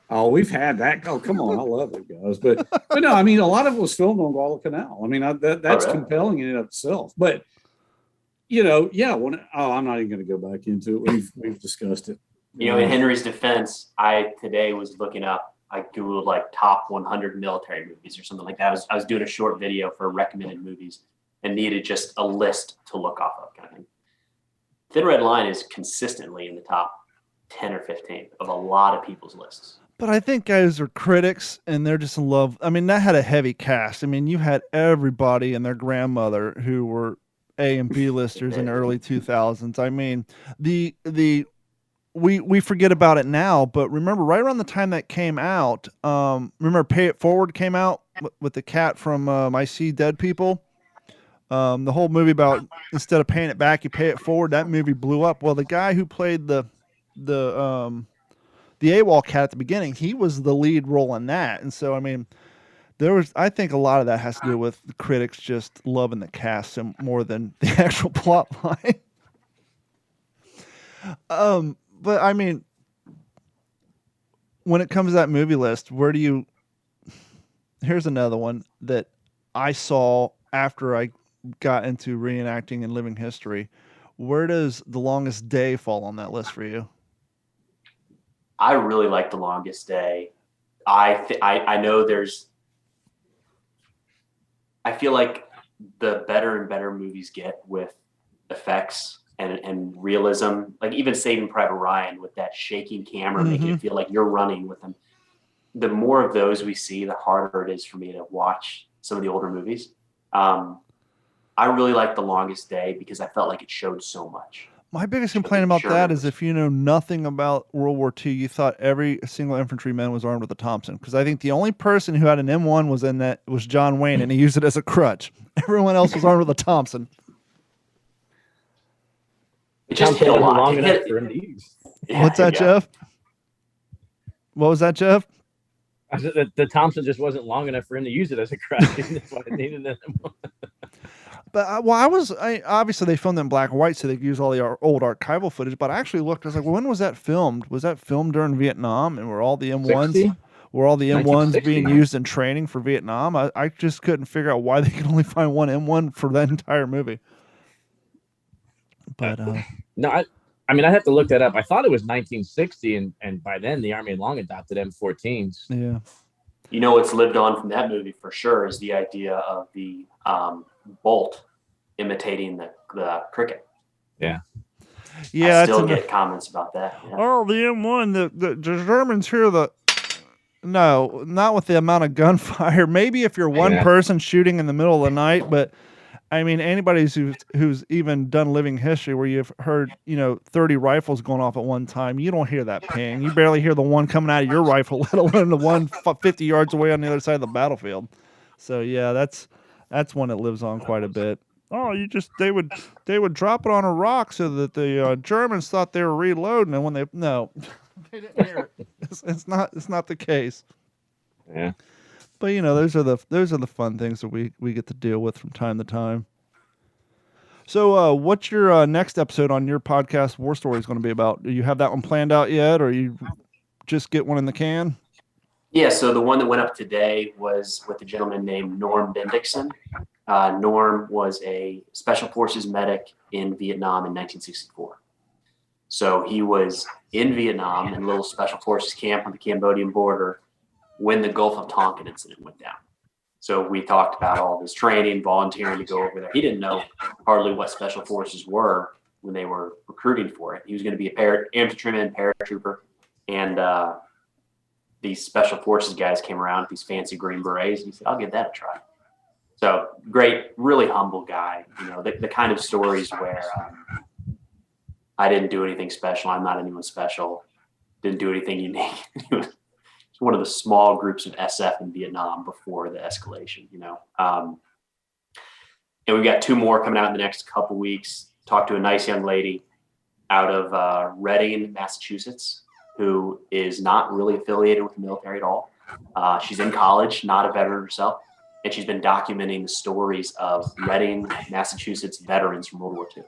Oh, we've had that. Oh, come on. I love it, guys. But no, I mean, a lot of it was filmed on Guadalcanal. I mean, that's compelling in and of itself. But, I'm not even going to go back into it. We've discussed it. In Henry's defense, I today was looking up, I Googled like top 100 military movies or something like that. I was doing a short video for recommended movies and needed just a list to look off of kind of thing. Thin Red Line is consistently in the top 10 or 15 of a lot of people's lists. But I think guys are critics and they're just in love. I mean, that had a heavy cast. I mean, you had everybody and their grandmother who were A and B listers in the early 2000s. I mean, we forget about it now, but remember right around the time that came out, remember Pay It Forward came out with the cat from I See Dead People? The whole movie about instead of paying it back, you pay it forward. That movie blew up. Well, the guy who played the AWOL cat at the beginning, he was the lead role in that. And so, I mean, I think a lot of that has to do with the critics just loving the cast more than the actual plot line. But I mean, when it comes to that movie list, here's another one that I saw after I got into reenacting and living history. Where does The Longest Day fall on that list for you? I really like The Longest Day. I know I feel like the better and better movies get with effects and realism, like even Saving Private Ryan with that shaking camera, making it feel like you're running with them. The more of those we see, the harder it is for me to watch some of the older movies. I really like The Longest Day because I felt like it showed so much. My biggest complaint about that is if you know nothing about World War II, you thought every single infantryman was armed with a Thompson. Because I think the only person who had an M1 was John Wayne, and he used it as a crutch. Everyone else was armed with a Thompson. It just hit a lot. Long enough for him to use. Yeah, What's that, Jeff? What was that, Jeff? I said that the Thompson just wasn't long enough for him to use it as a crutch. That's why it needed it. But obviously they filmed it in black and white, so they could use all the old archival footage. But I actually looked. I was like, well, when was that filmed? Was that filmed during Vietnam? And were all the M1s 60? Were all the M1s being 1969. used in training for Vietnam? I just couldn't figure out why they could only find one M1 for that entire movie. But no, I mean, I have to look that up. I thought it was 1960, and by then the Army had long adopted M14s. yeah. What's lived on from that movie for sure is the idea of the bolt imitating the cricket. Yeah, I still get comments about that. Yeah. Oh, the M1, the Germans hear no, not with the amount of gunfire. Maybe if you're one person shooting in the middle of the night, but I mean, anybody who's even done living history where you've heard, 30 rifles going off at one time, you don't hear that ping. You barely hear the one coming out of your rifle, let alone the one 50 yards away on the other side of the battlefield. So yeah, that's one that lives on quite a bit. Oh, they would drop it on a rock so that the Germans thought they were reloading, and when they didn't hear it. It's not the case. Yeah. But those are the fun things that we get to deal with from time to time. So, what's your next episode on your podcast, War Stories, going to be about? Do you have that one planned out yet, or you just get one in the can? Yeah, so the one that went up today was with a gentleman named Norm Bendixson. Norm was a Special Forces medic in Vietnam in 1964. So he was in Vietnam in a little Special Forces camp on the Cambodian border when the Gulf of Tonkin incident went down. So we talked about all this training, volunteering to go over there. He didn't know hardly what Special Forces were when they were recruiting for it. He was going to be a infantryman, paratrooper, and these Special Forces guys came around with these fancy green berets, and he said, "I'll give that a try." So great, really humble guy. You know, the kind of stories where I didn't do anything special. I'm not anyone special. Didn't do anything unique. It's one of the small groups of SF in Vietnam before the escalation, you know. And we've got 2 more coming out in the next couple weeks. Talked to a nice young lady out of Reading, Massachusetts, who is not really affiliated with the military at all. She's in college, not a veteran herself, and she's been documenting the stories of Reading, Massachusetts veterans from World War II.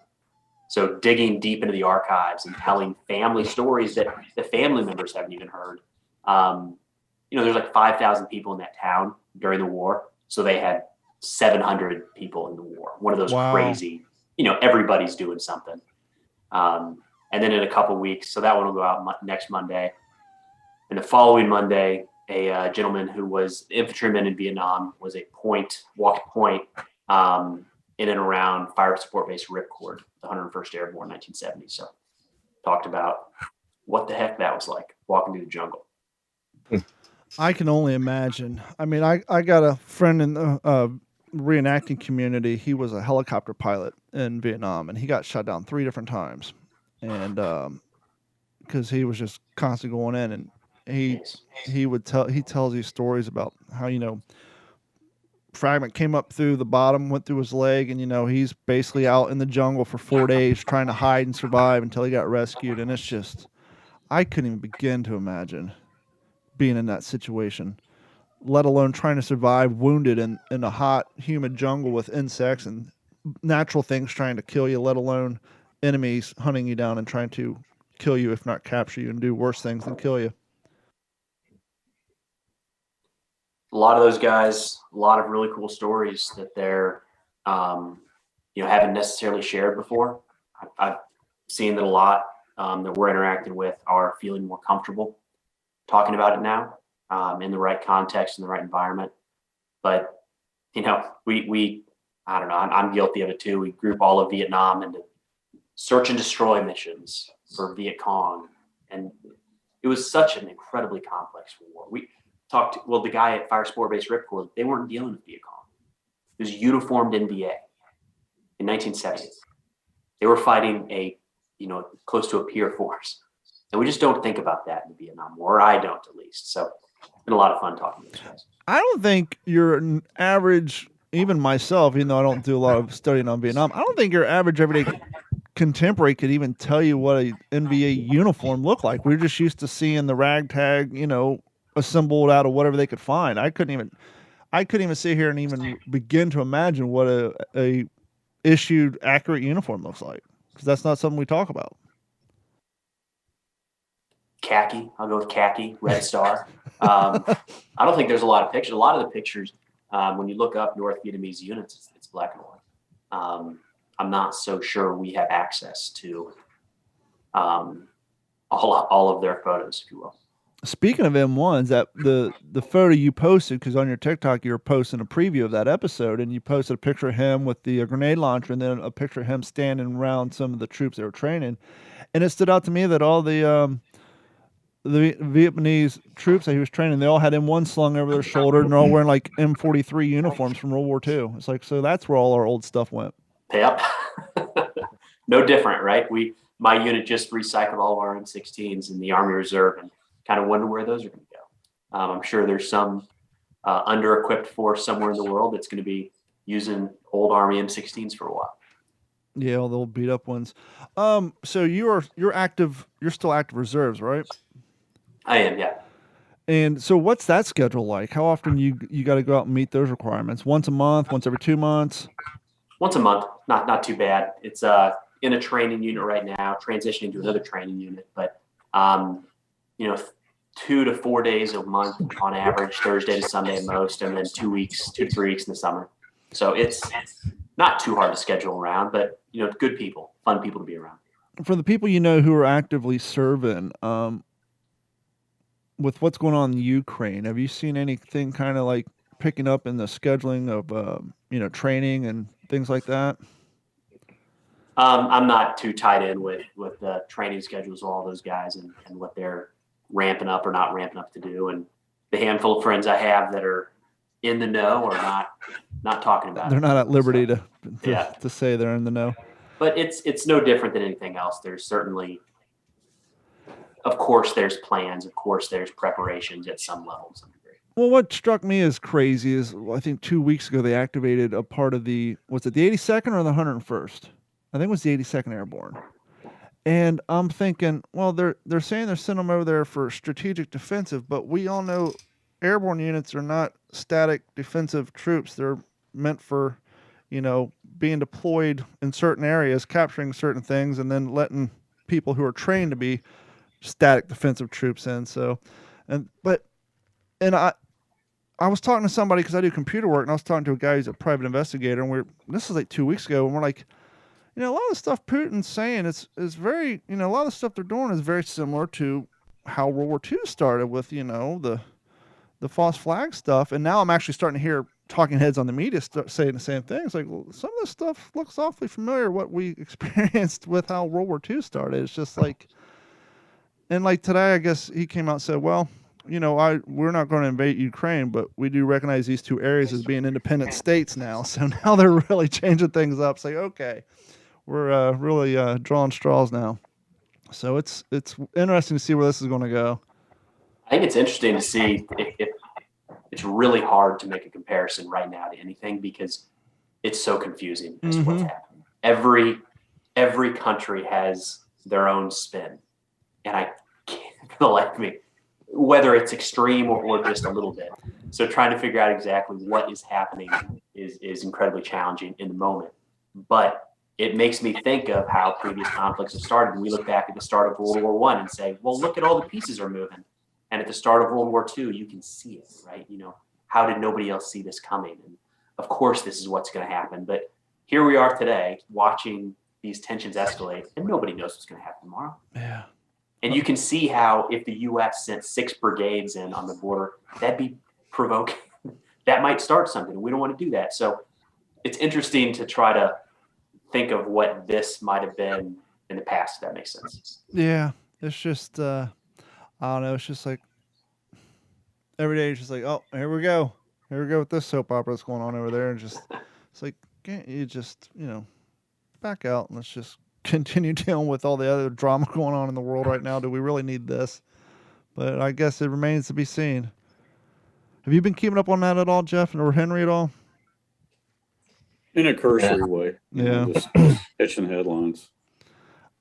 So digging deep into the archives and telling family stories that the family members haven't even heard. You know, there's like 5,000 people in that town during the war. So they had 700 people in the war. One of those crazy, you know, everybody's doing something. And then in a couple weeks, so that one will go out next Monday. And the following Monday, a gentleman who was infantryman in Vietnam was walked point in and around Fire Support Base Ripcord, the 101st Airborne, 1970. So talked about what the heck that was like, walking through the jungle. I can only imagine. I mean, I got a friend in the reenacting community. He was a helicopter pilot in Vietnam, and he got shot down 3 different times. And because he was just constantly going in, and he tells these stories about how, you know, fragment came up through the bottom, went through his leg, and, you know, he's basically out in the jungle for 4 days trying to hide and survive until he got rescued. And it's just, I couldn't even begin to imagine being in that situation, let alone trying to survive wounded in a hot, humid jungle with insects and natural things trying to kill you, let alone enemies hunting you down and trying to kill you, if not capture you, and do worse things than kill you. A lot of those guys, a lot of really cool stories that they're, you know, haven't necessarily shared before. I've seen that a lot that we're interacting with are feeling more comfortable talking about it now, in the right context, in the right environment. But, you know, we I don't know, I'm guilty of it too. We group all of Vietnam into search and destroy missions for Viet Cong. And it was such an incredibly complex war. We talked to, the guy at Fire Sport Base Ripcord, they weren't dealing with Viet Cong. It was uniformed NVA in 1970. They were fighting a, you know, close to a peer force. And we just don't think about that in the Vietnam War, or I don't at least. So it's been a lot of fun talking to those guys. I don't think your average, even myself, even though I don't do a lot of studying on Vietnam, I don't think your average everyday contemporary could even tell you what a NVA uniform looked like. We're just used to seeing the ragtag, you know, assembled out of whatever they could find. I couldn't even sit here and even begin to imagine what a issued accurate uniform looks like, because that's not something we talk about. Khaki. I'll go with khaki, Red Star. I don't think there's a lot of pictures. A lot of the pictures, when you look up North Vietnamese units, it's black and white. I'm not so sure we have access to all of their photos, if you will. Speaking of M1s, that the photo you posted, because on your TikTok you were posting a preview of that episode, and you posted a picture of him with the grenade launcher, and then a picture of him standing around some of the troops they were training, and it stood out to me that all the Vietnamese troops that he was training, they all had M1 slung over their shoulder, and they're all wearing like M43 uniforms from World War II. It's like, so that's where all our old stuff went. Yep. No different, right? My unit just recycled all of our M16s in the Army Reserve, and kind of wonder where those are going to go. I'm sure there's some under-equipped force somewhere in the world that's going to be using old Army M16s for a while. Yeah, all the old beat up ones. So you're still active reserves, right? I am, yeah. And so what's that schedule like? How often you got to go out and meet those requirements? Once a month, once every 2 months? Once a month, not too bad. It's in a training unit right now, transitioning to another training unit, but you know, 2 to 4 days a month on average, Thursday to Sunday at most, and then 2 to 3 weeks in the summer. So it's not too hard to schedule around, but good people, fun people to be around. For the people who are actively serving, with what's going on in Ukraine, have you seen anything kind of like picking up in the scheduling of training and things like that? I'm not too tied in with the training schedules of all those guys and what they're ramping up or not ramping up to do. And the handful of friends I have that are in the know are not talking about They're it. not at liberty So, to say they're in the know. But it's no different than anything else. There's certainly, of course, there's plans. Of course, there's preparations at some level, to some degree. Well, what struck me as crazy is I think 2 weeks ago they activated a part of was it the 82nd or the 101st? I think it was the 82nd Airborne. And I'm thinking, well, they're saying they're sending them over there for strategic defensive, but we all know airborne units are not static defensive troops. They're meant for, being deployed in certain areas, capturing certain things, and then letting people who are trained to be static defensive troops in. So, and I was talking to somebody because I do computer work, and I was talking to a guy who's a private investigator, and this was like 2 weeks ago, and we're like, a lot of the stuff Putin's saying is very, a lot of the stuff they're doing is very similar to how World War II started with, the false flag stuff. And now I'm actually starting to hear talking heads on the media saying the same thing. It's like, well, some of this stuff looks awfully familiar what we experienced with how World War II started. It's just like, and like today, I guess he came out and said, well, we're not going to invade Ukraine, but we do recognize these two areas as being independent states now. So now they're really changing things up. It's like, okay, we're really drawing straws now. So it's interesting to see where this is going to go. I think it's interesting to see if it's really hard to make a comparison right now to anything because it's so confusing as to what's happening. Every country has their own spin, and I can't for the life of me, whether it's extreme or just a little bit. So trying to figure out exactly what is happening is incredibly challenging in the moment. But it makes me think of how previous conflicts have started. And we look back at the start of World War I and say, well, look at all the pieces are moving. And at the start of World War II, you can see it, right? How did nobody else see this coming? And of course, this is what's going to happen. But here we are today watching these tensions escalate, and nobody knows what's going to happen tomorrow. Yeah. And you can see how if the U.S. sent 6 brigades in on the border, that'd be provoking. That might start something. We don't want to do that. So it's interesting to try to think of what this might have been in the past, if that makes sense. Yeah. It's just, I don't know. It's just like every day it's just like, oh, here we go with this soap opera that's going on over there. And just, it's like, can't you just, back out and let's just continue dealing with all the other drama going on in the world right now. Do we really need this? But I guess it remains to be seen. Have you been keeping up on that at all, Jeff, or Henry at all? In a cursory way. Just catching headlines.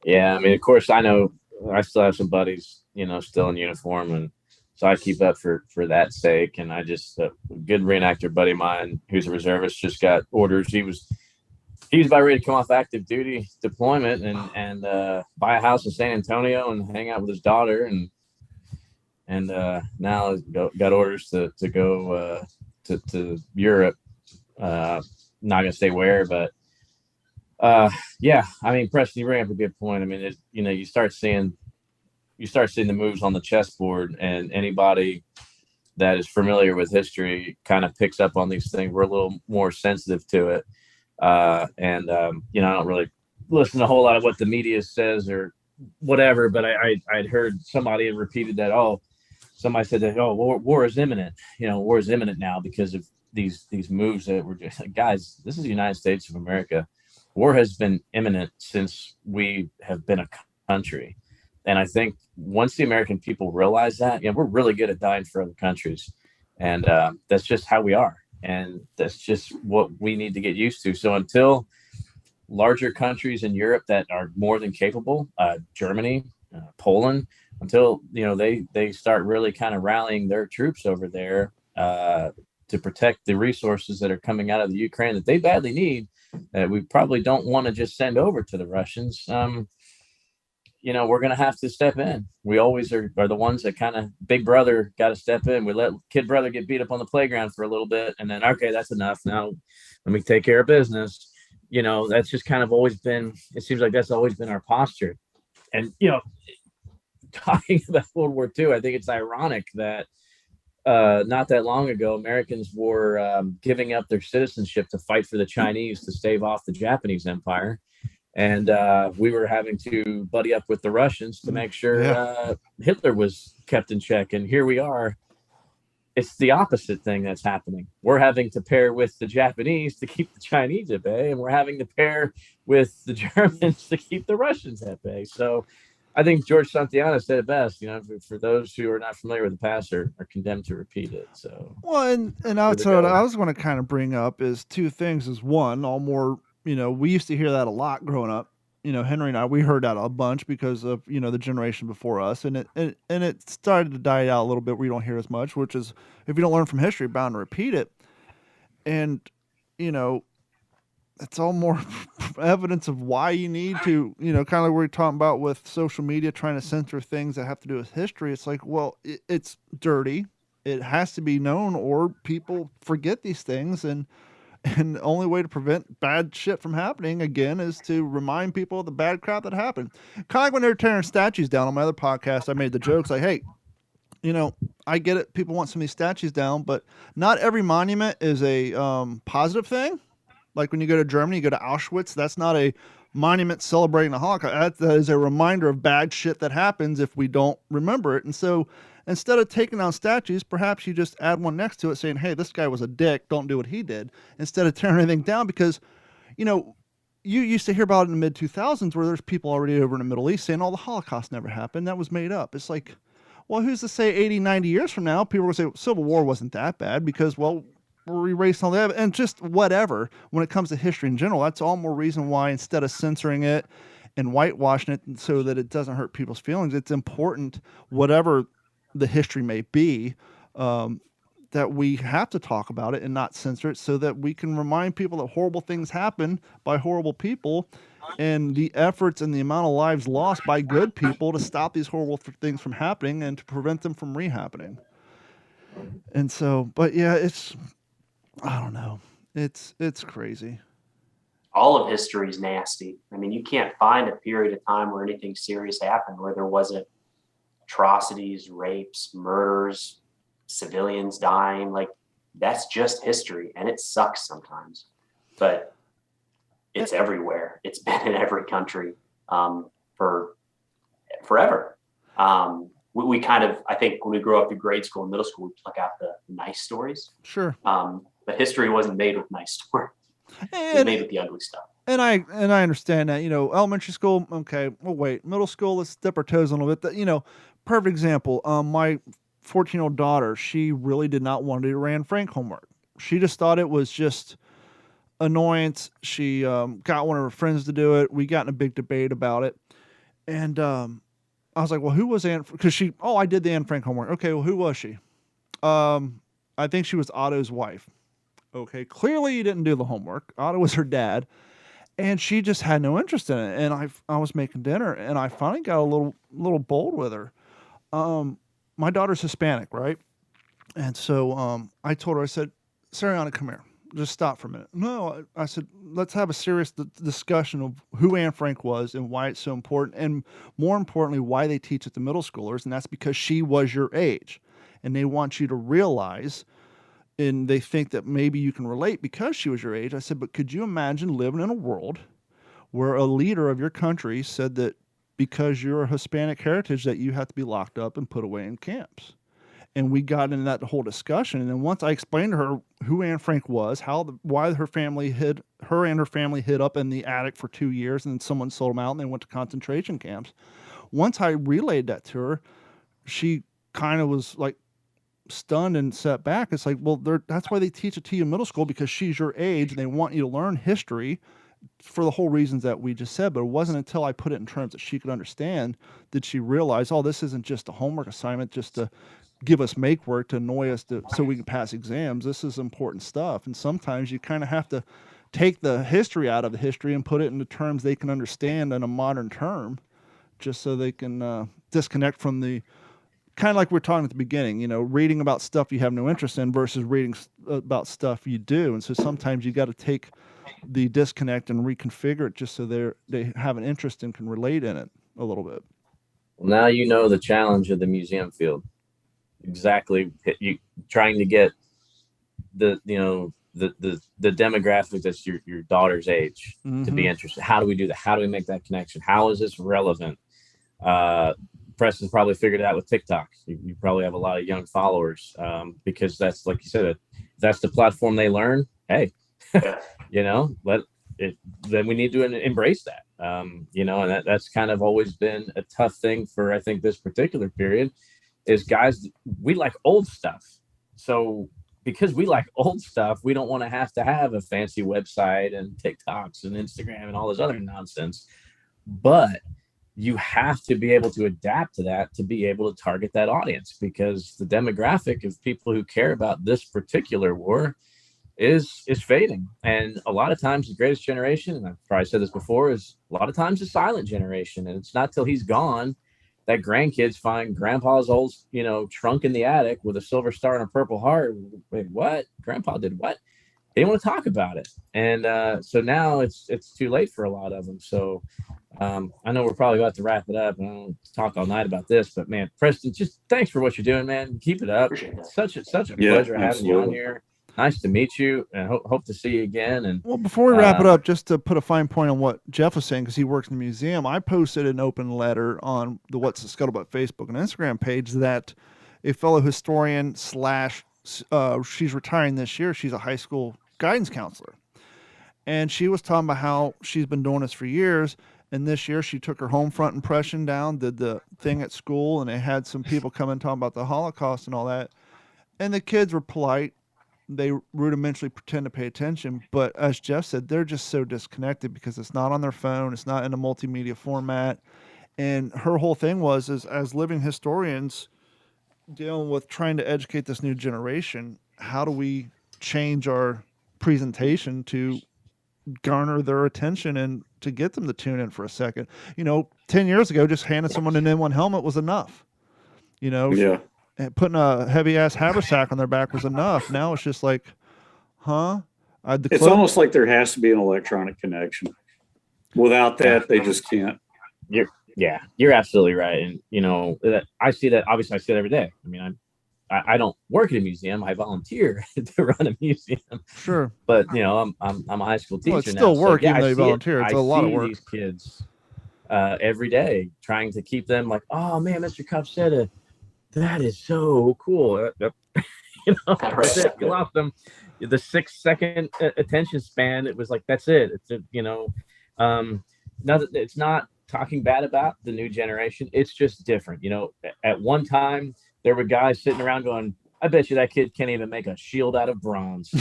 Yeah, I mean, of course, I know I still have some buddies, still in uniform, and so I keep up for that sake. And I just a good reenactor buddy of mine who's a reservist just got orders. He was about ready to come off active duty deployment and buy a house in San Antonio and hang out with his daughter, and now got orders to go to Europe. Not gonna say where, but yeah, I mean, Preston, you bring up a good point. I mean, you start seeing the moves on the chessboard, and anybody that is familiar with history kind of picks up on these things. We're a little more sensitive to it. I don't really listen to a whole lot of what the media says or whatever, but I'd heard somebody had repeated that, somebody said that, war is imminent. War is imminent now because of these moves that were just like, guys, this is the United States of America. War has been imminent since we have been a country. And I think once the American people realize that, we're really good at dying for other countries. And that's just how we are. And that's just what we need to get used to. So until larger countries in Europe that are more than capable, Germany, Poland, until, they start really kind of rallying their troops over there to protect the resources that are coming out of the Ukraine that they badly need, that we probably don't want to just send over to the Russians. we're going to have to step in. We always are the ones that kind of big brother got to step in. We let kid brother get beat up on the playground for a little bit. And then, okay, that's enough. Now let me take care of business. That's just kind of always been, it seems like that's always been our posture. And, talking about World War II, I think it's ironic that not that long ago, Americans were giving up their citizenship to fight for the Chinese to stave off the Japanese Empire. And we were having to buddy up with the Russians to make sure Hitler was kept in check. And here we are. It's the opposite thing that's happening. We're having to pair with the Japanese to keep the Chinese at bay, and we're having to pair with the Germans to keep the Russians at bay. So I think George Santayana said it best, for those who are not familiar with the past are condemned to repeat it. So, well, and that's what I was going to kind of bring up is two things. Is one, all more, we used to hear that a lot growing up. Henry and I, we heard that a bunch because of, the generation before us. And it started to die out a little bit where you don't hear as much, which is, if you don't learn from history, you're bound to repeat it. And, it's all more evidence of why you need to, kind of like we're talking about with social media, trying to censor things that have to do with history. It's like, well, it's dirty. It has to be known, or people forget these things. And the only way to prevent bad shit from happening again is to remind people of the bad crap that happened. Kind of like when they're tearing statues down on my other podcast, I made the jokes like, hey, I get it. People want some of these statues down, but not every monument is a positive thing. Like when you go to Germany, you go to Auschwitz, that's not a monument celebrating the Holocaust. That is a reminder of bad shit that happens if we don't remember it. And so instead of taking down statues, perhaps you just add one next to it saying, hey, this guy was a dick, don't do what he did, instead of tearing anything down. Because, you used to hear about it in the mid-2000s where there's people already over in the Middle East saying, oh, the Holocaust never happened. That was made up. It's like, well, who's to say 80, 90 years from now, people will say Civil War wasn't that bad because, well, we're erasing all that, and just whatever. When it comes to history in general, that's all more reason why instead of censoring it and whitewashing it so that it doesn't hurt people's feelings, it's important, whatever the history may be, that we have to talk about it and not censor it so that we can remind people that horrible things happen by horrible people and the efforts and the amount of lives lost by good people to stop these horrible things from happening and to prevent them from re-happening. And so, but yeah, I don't know. It's crazy. All of history is nasty. I mean, you can't find a period of time where anything serious happened where there wasn't atrocities, rapes, murders, civilians dying. Like, that's just history, and it sucks sometimes. But it's everywhere. It's been in every country for forever. We kind of, I think when we grew up through grade school and middle school, we pluck out the nice stories. Sure. But history wasn't made with nice stories. It was made with the ugly stuff. And I understand that, elementary school, okay, well, wait, middle school, let's dip our toes a little bit. Perfect example. My 14-year-old daughter, she really did not want to do Anne Frank homework. She just thought it was just annoyance. She got one of her friends to do it. We got in a big debate about it. And I was like, well, who was Anne? Because I did the Anne Frank homework. Okay, well, who was she? I think she was Otto's wife. Okay, clearly you didn't do the homework. Otto was her dad. And she just had no interest in it. And I was making dinner, and I finally got a little bold with her. My daughter's Hispanic, right? And so I told her, I said, Sariana, come here. Just stop for a minute. No, I said, let's have a serious discussion of who Anne Frank was and why it's so important. And more importantly, why they teach it to middle schoolers. And that's because she was your age. And they want you to realize, and they think that maybe you can relate because she was your age. I said, but could you imagine living in a world where a leader of your country said that because you're a Hispanic heritage that you have to be locked up and put away in camps? And we got into that whole discussion. And then once I explained to her who Anne Frank was, why her and her family hid up in the attic for 2 years, and then someone sold them out and they went to concentration camps. Once I relayed that to her, she kind of was like stunned and set back. It's like, well, that's why they teach it to you in middle school, because she's your age and they want you to learn history for the whole reasons that we just said. But it wasn't until I put it in terms that she could understand did she realize, oh, this isn't just a homework assignment just to give us make work to annoy us so we can pass exams. This is important stuff. And sometimes you kind of have to take the history out of the history and put it into terms they can understand in a modern term just so they can disconnect from the kind of like we're talking at the beginning, you know, reading about stuff you have no interest in versus reading about stuff you do. And so sometimes you got to take the disconnect and reconfigure it just so they have an interest and can relate in it a little bit. Well, now you know the challenge of the museum field. Exactly. You trying to get the demographic that's your daughter's age to be interested. How do we do that? How do we make that connection? How is this relevant? Preston's probably figured it out with TikTok. You probably have a lot of young followers because that's, like you said, that's the platform they learn. Hey, you know, then we need to embrace that. You know, and that's kind of always been a tough thing for, I think, this particular period is guys, we like old stuff. So because we like old stuff, we don't want to have a fancy website and TikToks and Instagram and all this other nonsense. But you have to be able to adapt to that to be able to target that audience, because the demographic of people who care about this particular war is fading. And a lot of times the greatest generation, and I've probably said this before, is a lot of times the silent generation. And it's not till he's gone that grandkids find grandpa's old, you know, trunk in the attic with a silver star and a purple heart. Wait, what? Grandpa did what? They don't want to talk about it. And so now it's too late for a lot of them. So I know we're probably about to wrap it up. I don't talk all night about this, but man, Preston, just thanks for what you're doing, man. Keep it up. Such a pleasure having you on here. Nice to meet you, and hope to see you again. And well, before we wrap it up, just to put a fine point on what Jeff was saying, because he works in the museum, I posted an open letter on the What's the Scuttlebutt Facebook and Instagram page that a fellow historian / she's retiring this year. She's a high school guidance counselor, and she was talking about how she's been doing this for years. And this year she took her home front impression down, did the thing at school, and they had some people come and talk about the Holocaust and all that. And the kids were polite. They rudimentally pretend to pay attention. But as Jeff said, they're just so disconnected because it's not on their phone. It's not in a multimedia format. And her whole thing was, as living historians dealing with trying to educate this new generation, how do we change our presentation to garner their attention and to get them to tune in for a second? You know, 10 years ago, just handing someone an N1 helmet was enough. You know, putting a heavy ass haversack on their back was enough. Now it's just like, it's almost like there has to be an electronic connection. Without that, they just can't. You're absolutely right. And, you know, I see that. Obviously, I see it every day. I mean, I don't work at a museum. I volunteer to run a museum. Sure. But, you know, I'm a high school teacher. Well, it's still now, work, so, even though you volunteer. It's a lot of work. These kids every day trying to keep them like, oh, man, Mr. Copsetta, that is so cool. You know, that's it. You lost them. The 6 second attention span, it was like, that's it. It's, you know, it's not talking bad about the new generation. It's just different. You know, at one time, there were guys sitting around going, I bet you that kid can't even make a shield out of bronze.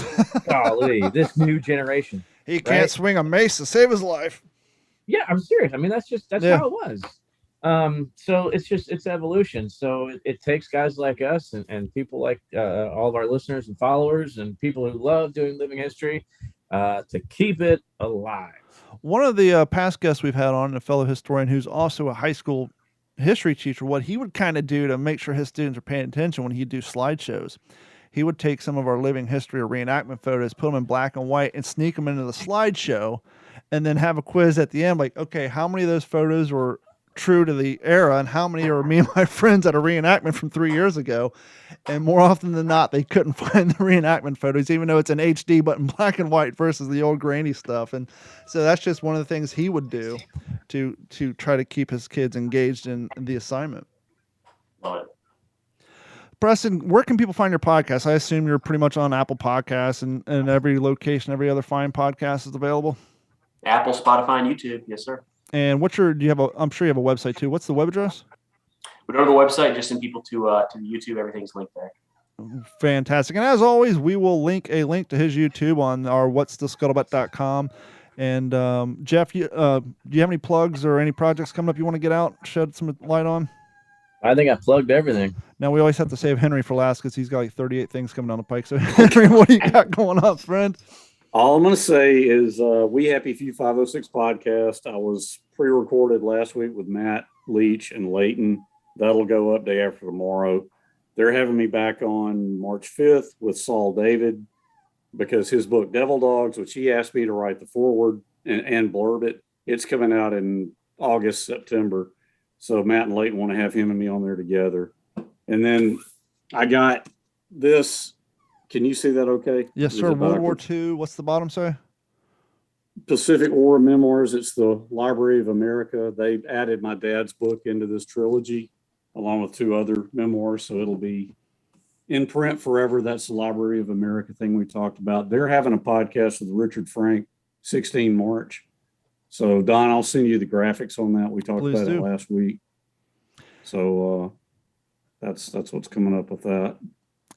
Golly, this new generation. He can't swing a mace to save his life. Yeah, I'm serious. I mean, that's how it was. So it's evolution. So it takes guys like us and people like all of our listeners and followers and people who love doing living history to keep it alive. One of the past guests we've had on, a fellow historian who's also a high school history teacher, what he would kind of do to make sure his students are paying attention when he'd do slideshows, he would take some of our living history or reenactment photos, put them in black and white, and sneak them into the slideshow, and then have a quiz at the end, like, okay, how many of those photos were true to the era and how many are me and my friends at a reenactment from 3 years ago? And more often than not, they couldn't find the reenactment photos, even though it's in HD but in black and white versus the old grainy stuff. And so that's just one of the things he would do to try to keep his kids engaged in the assignment. Love it. Preston, where can people find your podcast? I assume you're pretty much on Apple Podcasts and every location, every other fine podcast is available. Apple, Spotify, and YouTube. Yes, sir. And I'm sure you have a website too. What's the web address? We go to the website, just send people to YouTube. Everything's linked there. Fantastic. And as always, we will link a link to his YouTube on our whatsthescuttlebutt.com. And Jeff, do you have any plugs or any projects coming up you want to get out, shed some light on? I think I plugged everything. Now, we always have to save Henry for last because he's got like 38 things coming down the pike. So, Henry, what do you got going on, friend? All I'm going to say is We Happy Few 506 podcast. I was pre-recorded last week with Matt Leach, and Layton. That'll go up day after tomorrow. They're having me back on March 5th with Saul David because his book Devil Dogs, which he asked me to write the foreword and blurb it, it's coming out in August, September. So Matt and Layton want to have him and me on there together. And then I got this. Can you see that okay? Yes, sir. World War II. What's the bottom say? Pacific War Memoirs. It's the Library of America. They added my dad's book into this trilogy along with 2 other memoirs. So it'll be in print forever. That's the Library of America thing we talked about. They're having a podcast with Richard Frank, 16 March. So Don, I'll send you the graphics on that. We talked Please about do. it last week. So that's what's coming up with that.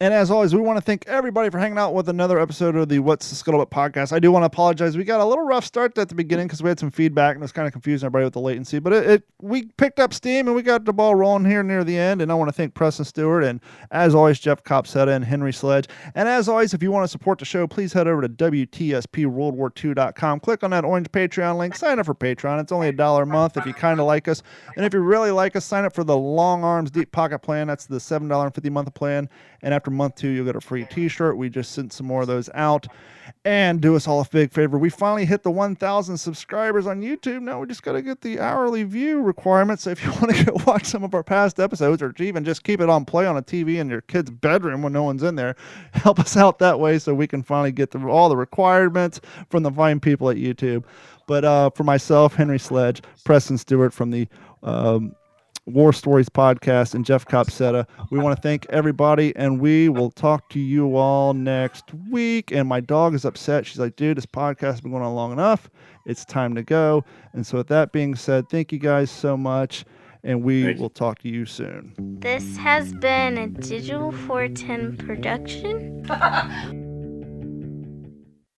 And as always, we want to thank everybody for hanging out with another episode of the What's the Scuttlebutt podcast. I do want to apologize. We got a little rough start at the beginning because we had some feedback and it was kind of confusing everybody with the latency. But we picked up steam and we got the ball rolling here near the end. And I want to thank Preston Stewart and, as always, Jeff Copsetta and Henry Sledge. And as always, if you want to support the show, please head over to WTSPWorldWar2.com. Click on that orange Patreon link. Sign up for Patreon. It's only $1 a month if you kind of like us. And if you really like us, sign up for the Long Arms Deep Pocket plan. That's the $7.50 month plan. And after month 2, you'll get a free t-shirt. We just sent some more of those out. And do us all a big favor. We finally hit the 1,000 subscribers on YouTube. Now we just got to get the hourly view requirement. So if you want to go watch some of our past episodes or even just keep it on play on a TV in your kid's bedroom when no one's in there, help us out that way so we can finally get through all the requirements from the fine people at YouTube. But for myself, Henry Sledge, Preston Stewart from the War Stories podcast, and Jeff Copsetta, we want to thank everybody, and we will talk to you all next week. And my dog is upset. She's like, dude, this podcast has been going on long enough. It's time to go. And so with that being said, thank you guys so much, and we will talk to you soon. This has been a Digital 410 production.